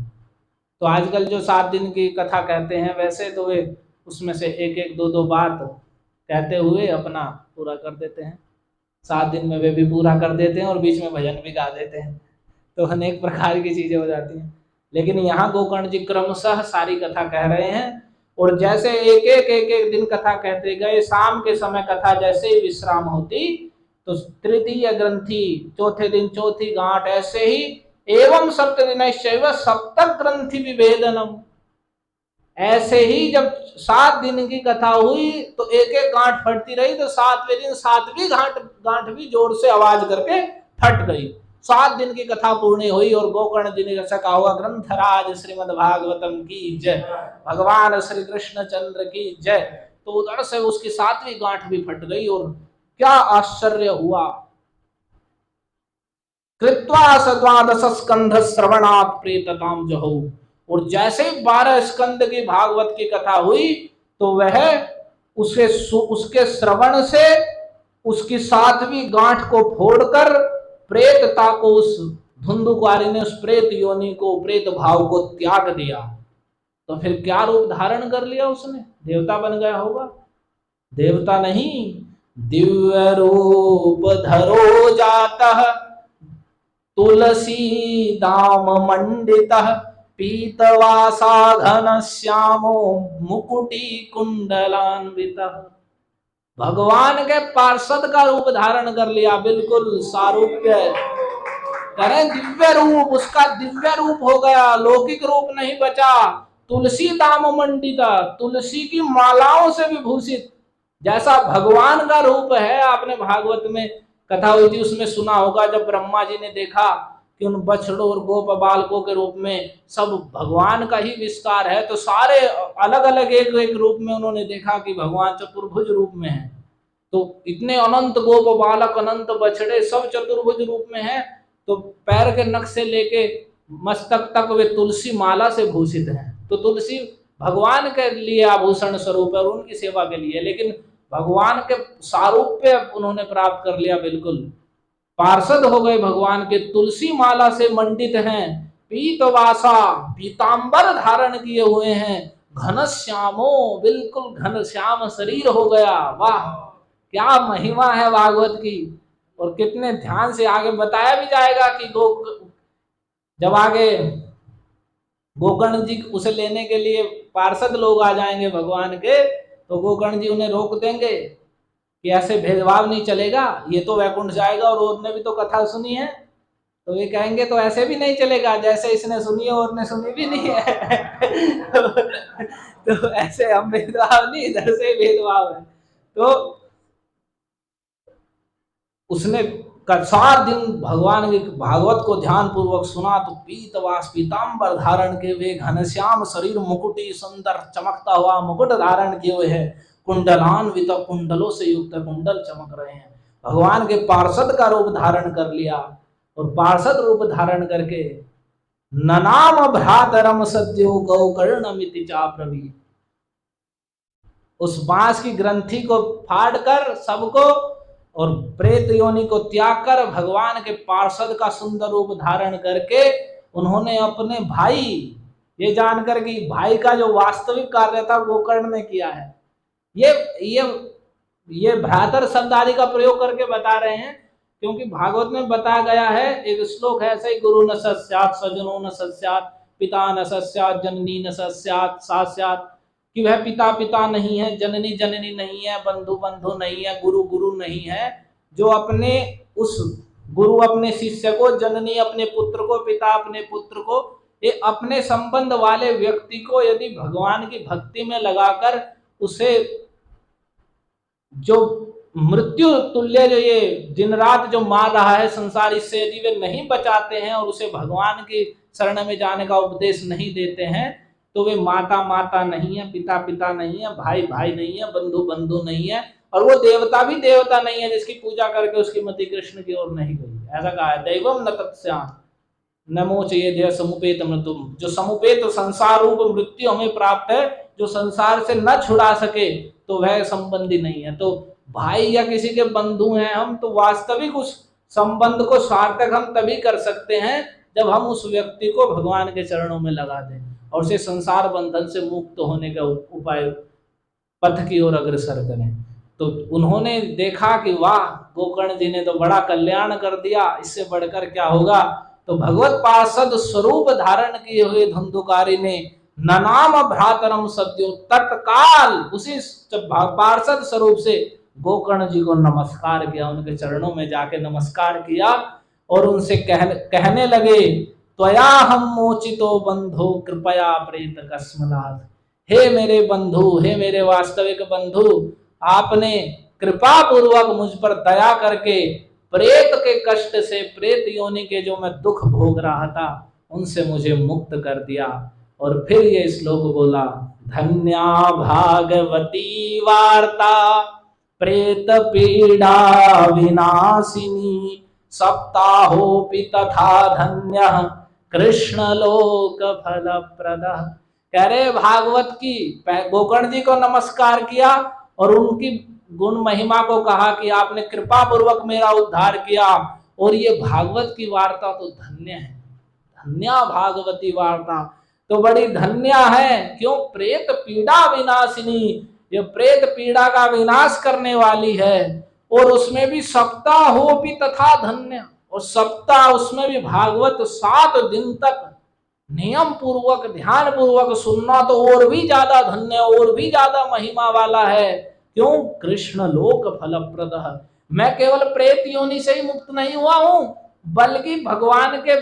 A: तो आजकल जो 7 दिन की कथा कहते हैं, वैसे तो वे उसमें से एक एक दो दो बात कहते हुए अपना पूरा कर देते हैं। 7 दिन में वे भी पूरा कर देते हैं और बीच में भजन भी गा देते हैं, तो अनेक प्रकार की चीजें हो जाती हैं। लेकिन यहाँ गोकर्ण जी क्रमशः सारी कथा कह रहे हैं, और जैसे एक एक दिन कथा कहते गए, शाम के समय कथा जैसे ही विश्राम होती, तो तृतीय ग्रंथि चौथे दिन चौथी गांठ, ऐसे ही एवं सप्तदिनश्चैव सप्तक ग्रंथि विभेदनम, ऐसे ही जब 7 दिन की कथा हुई तो एक एक गांठ फटती रही, तो 7वें दिन 7वीं गांठ भी जोर से आवाज करके फट गई। 7 दिन की कथा पूर्ण हुई, और गोकर्ण जी ने जैसा कहा हुआ ग्रंथराज श्रीमद् भागवतम की जय, भगवान श्री कृष्ण चंद्र की जय। तो उधर से उसकी 7वीं गांठ भी फट गई, और क्या आश्चर्य हुआ। कृत्वा सद्वादश स्कंध श्रवणात् प्रेतताम जहौ, और जैसे ही 12 स्कंद की भागवत की कथा हुई, तो वह उसके श्रवण से उसकी 7वीं गांठ को फोड़कर प्रेतता को, उस धुंधुकारी ने उस प्रेत योनि को, प्रेत भाव को त्याग दिया। तो फिर क्या रूप धारण कर लिया उसने? देवता बन गया होगा? देवता नहीं, दिव्य रूप धरो जातः तुलसी दाम मंडितः पीतवासा घनश्यामो मुकुटी कुंडलान्वितः। भगवान के पार्षद का रूप धारण कर लिया, बिल्कुल सारूप्य करें, दिव्य रूप, उसका दिव्य रूप हो गया, लौकिक रूप नहीं बचा। तुलसी दाम मंडिता, तुलसी की मालाओं से विभूषित, जैसा भगवान का रूप है। आपने भागवत में कथा हुई थी, उसमें सुना होगा, जब ब्रह्मा जी ने देखा कि उन बछड़ों और गोप बालकों के रूप में सब भगवान का ही विस्तार है, तो सारे अलग अलग एक एक रूप में उन्होंने देखा कि भगवान चतुर्भुज रूप में है। तो इतने अनंत गोप बालक, अनंत बछड़े, सब चतुर्भुज रूप में है। तो पैर के नख से लेके मस्तक तक वे तुलसी माला से भूषित हैं। तो तुलसी भगवान के लिए आभूषण स्वरूप है और उनकी सेवा के लिए, लेकिन भगवान के सारूप्य उन्होंने प्राप्त कर लिया, बिल्कुल पार्षद हो गए भगवान के। तुलसी माला से मंडित हैं, पीतवासा, पीतांबर धारण किए हुए हैं, घनश्यामो, बिल्कुल घनश्याम शरीर हो गया। वाह, क्या महिमा है भागवत की, और कितने ध्यान से आगे बताया भी जाएगा कि जब आगे गोकर्ण जी उसे लेने के लिए पार्षद लोग आ जाएंगे भगवान के, तो गोकर्ण जी उन्हें रोक देंगे कि ऐसे भेदभाव नहीं चलेगा, ये तो वैकुंठ जाएगा और ने भी तो कथा सुनी है। तो ये कहेंगे तो ऐसे भी नहीं चलेगा, जैसे इसने सुनी है और ने सुनी भी नहीं है। तो ऐसे हम भेदभाव नहीं, इधर से भेदभाव है। तो उसने 4 दिन भगवान की भागवत को ध्यान पूर्वक सुना, तो पीतवास, पीतांबर धारण के वे, घनश्याम शरीर, मुकुटी, सुंदर चमकता हुआ मुकुट धारण किए हुए है, कुंडलान्वित, कुंडलों से युक्त कुंडल चमक रहे हैं। भगवान के पार्षद का रूप धारण कर लिया, और पार्षद रूप धारण करके ननाम भ्रातरम सद्यो गौकर्णमिति चाप्रवी, उस बांस की ग्रंथि को फाड़कर सबको और प्रेत योनि को त्याग कर भगवान के पार्षद का सुंदर रूप धारण करके उन्होंने अपने भाई ये जानकर कि भाई का जो वास्तविक कार्य था गोकर्ण ने किया है। ये भ्रातर शब्द आदि का प्रयोग करके बता रहे हैं, क्योंकि भागवत में बताया गया है, एक श्लोक है ऐसे ही, गुरु न सस्यात् स्वजनो न सस्यात् पिता न सस्यात् जननी न सस्यात् सा स्यात्, कि वह पिता पिता नहीं है, जननी जननी नहीं है, बंधु बंधु नहीं है, गुरु गुरु नहीं है। जो अपने उस गुरु अपने शिष्य को, जननी अपने पुत्र को, पिता अपने पुत्र को, ये अपने संबंध वाले व्यक्ति को यदि भगवान की भक्ति में लगाकर उसे जो मृत्यु तुल्य जो ये दिन रात जो मार रहा है संसार, इससे यदि वे नहीं बचाते हैं और उसे भगवान की शरण में जाने का उपदेश नहीं देते हैं, तो वे माता माता नहीं है, पिता पिता नहीं है, भाई भाई नहीं है, बंधु बंधु नहीं है, और वो देवता भी देवता नहीं है जिसकी पूजा करके उसकी मति कृष्ण की ओर नहीं गई। ऐसा कहा है, दैवम न तत्स्याम नमोच ये देह समुपेत मृत्यु, जो समुपेत संसार रूप मृत्यु हमें प्राप्त है, जो संसार से न छुड़ा सके, तो वह संबंधी नहीं है। तो भाई या किसी के बंधु हैं हम, तो वास्तविक उस संबंध को सार्थक हम तभी कर सकते हैं जब हम उस व्यक्ति को भगवान के चरणों में लगा दें और उसे संसार बंधन से मुक्त होने का उपाय पथ की ओर अग्रसर करें। तो उन्होंने देखा कि वाह, गोकर्ण जी ने तो बड़ा कल्याण कर दिया, इससे बढ़कर क्या होगा। तो भगवत पार्षद स्वरूप धारण किए हुए धुंधुकारी ने ननाम भ्रातरम सद्यो, तत्काल उसी पार्षद स्वरूप से गोकर्ण जी को नमस्कार किया, उनके चरणों में जाके नमस्कार किया और उनसे कहने लगे, त्वया हम मोचितो बंधो कृपया प्रेत कस्मलात्, हे मेरे बंधु, हे मेरे वास्तविक बंधु, आपने कृपा पूर्वक मुझ पर दया करके प्रेत के कष्ट से, प्रेत योनि के जो मैं दुख भोग रहा था, उनसे मुझे मुक्त कर दिया। और फिर ये श्लोक बोला, धन्या भागवती वार्ता प्रेत पीड़ा विनाशिनी, सप्ताहोपि तथा धन्य कृष्ण लोक फल प्रद। कह रहे भागवत की, गोकर्ण जी को नमस्कार किया और उनकी गुण महिमा को कहा कि आपने कृपा पूर्वक मेरा उद्धार किया, और ये भागवत की वार्ता तो धन्य है, धन्या भागवती वार्ता तो बड़ी धन्य है। क्यों? प्रेत पीड़ा विनाशिनी, ये प्रेत पीड़ा का विनाश करने वाली है, और उसमें भी सप्ताह हो भी तथा धन्य, और सप्ताह उसमें भी भागवत 7 दिन तक नियम पूर्वक ध्यान पूर्वक सुनना तो और भी ज्यादा धन्य, और भी ज्यादा महिमा वाला है। क्यों? कृष्ण लोक फलप्रद। मैं केवल प्रेत योनि से ही मुक्त नहीं हुआ हूं, बल्कि भगवान के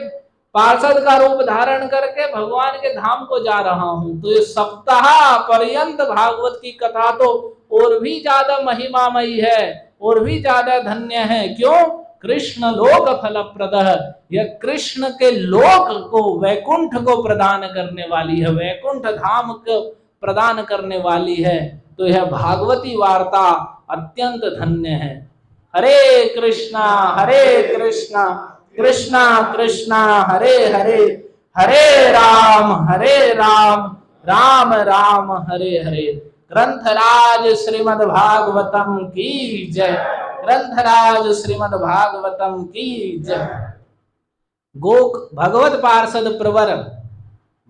A: पार्षद का रूप धारण करके भगवान के धाम को जा रहा हूं। तो ये सप्ताह पर्यंत भागवत की कथा तो और भी ज्यादा महिमामयी है, और भी ज्यादा धन्य है। क्यों? कृष्ण लोक फलप्रद, यह कृष्ण के लोक को, वैकुंठ को प्रदान करने वाली है, वैकुंठ धाम को प्रदान करने वाली है। तो यह भागवती वार्ता अत्यंत धन्य है। हरे कृष्णा कृष्णा कृष्णा हरे हरे, हरे राम राम राम हरे हरे। ग्रंथराज श्रीमद् भागवतम की जय, ग्रंथराज श्रीमद् भागवतम की जय। भगवत पार्षद प्रवर,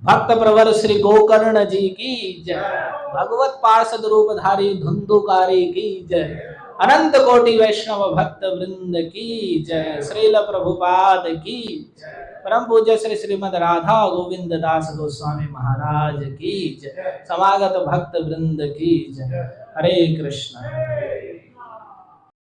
A: भक्त प्रवर श्री गोकर्ण जी की जय। भगवत पार्षद रूपधारी धुंधुकारी की जय। अनंत कोटि वैष्णव भक्त वृंद की जय। श्रील प्रभुपाद की जय। परम पूज्य श्री श्रीमद राधा गोविंद दास गोस्वामी महाराज की जय। समागत भक्त वृंद की जय। हरे कृष्ण।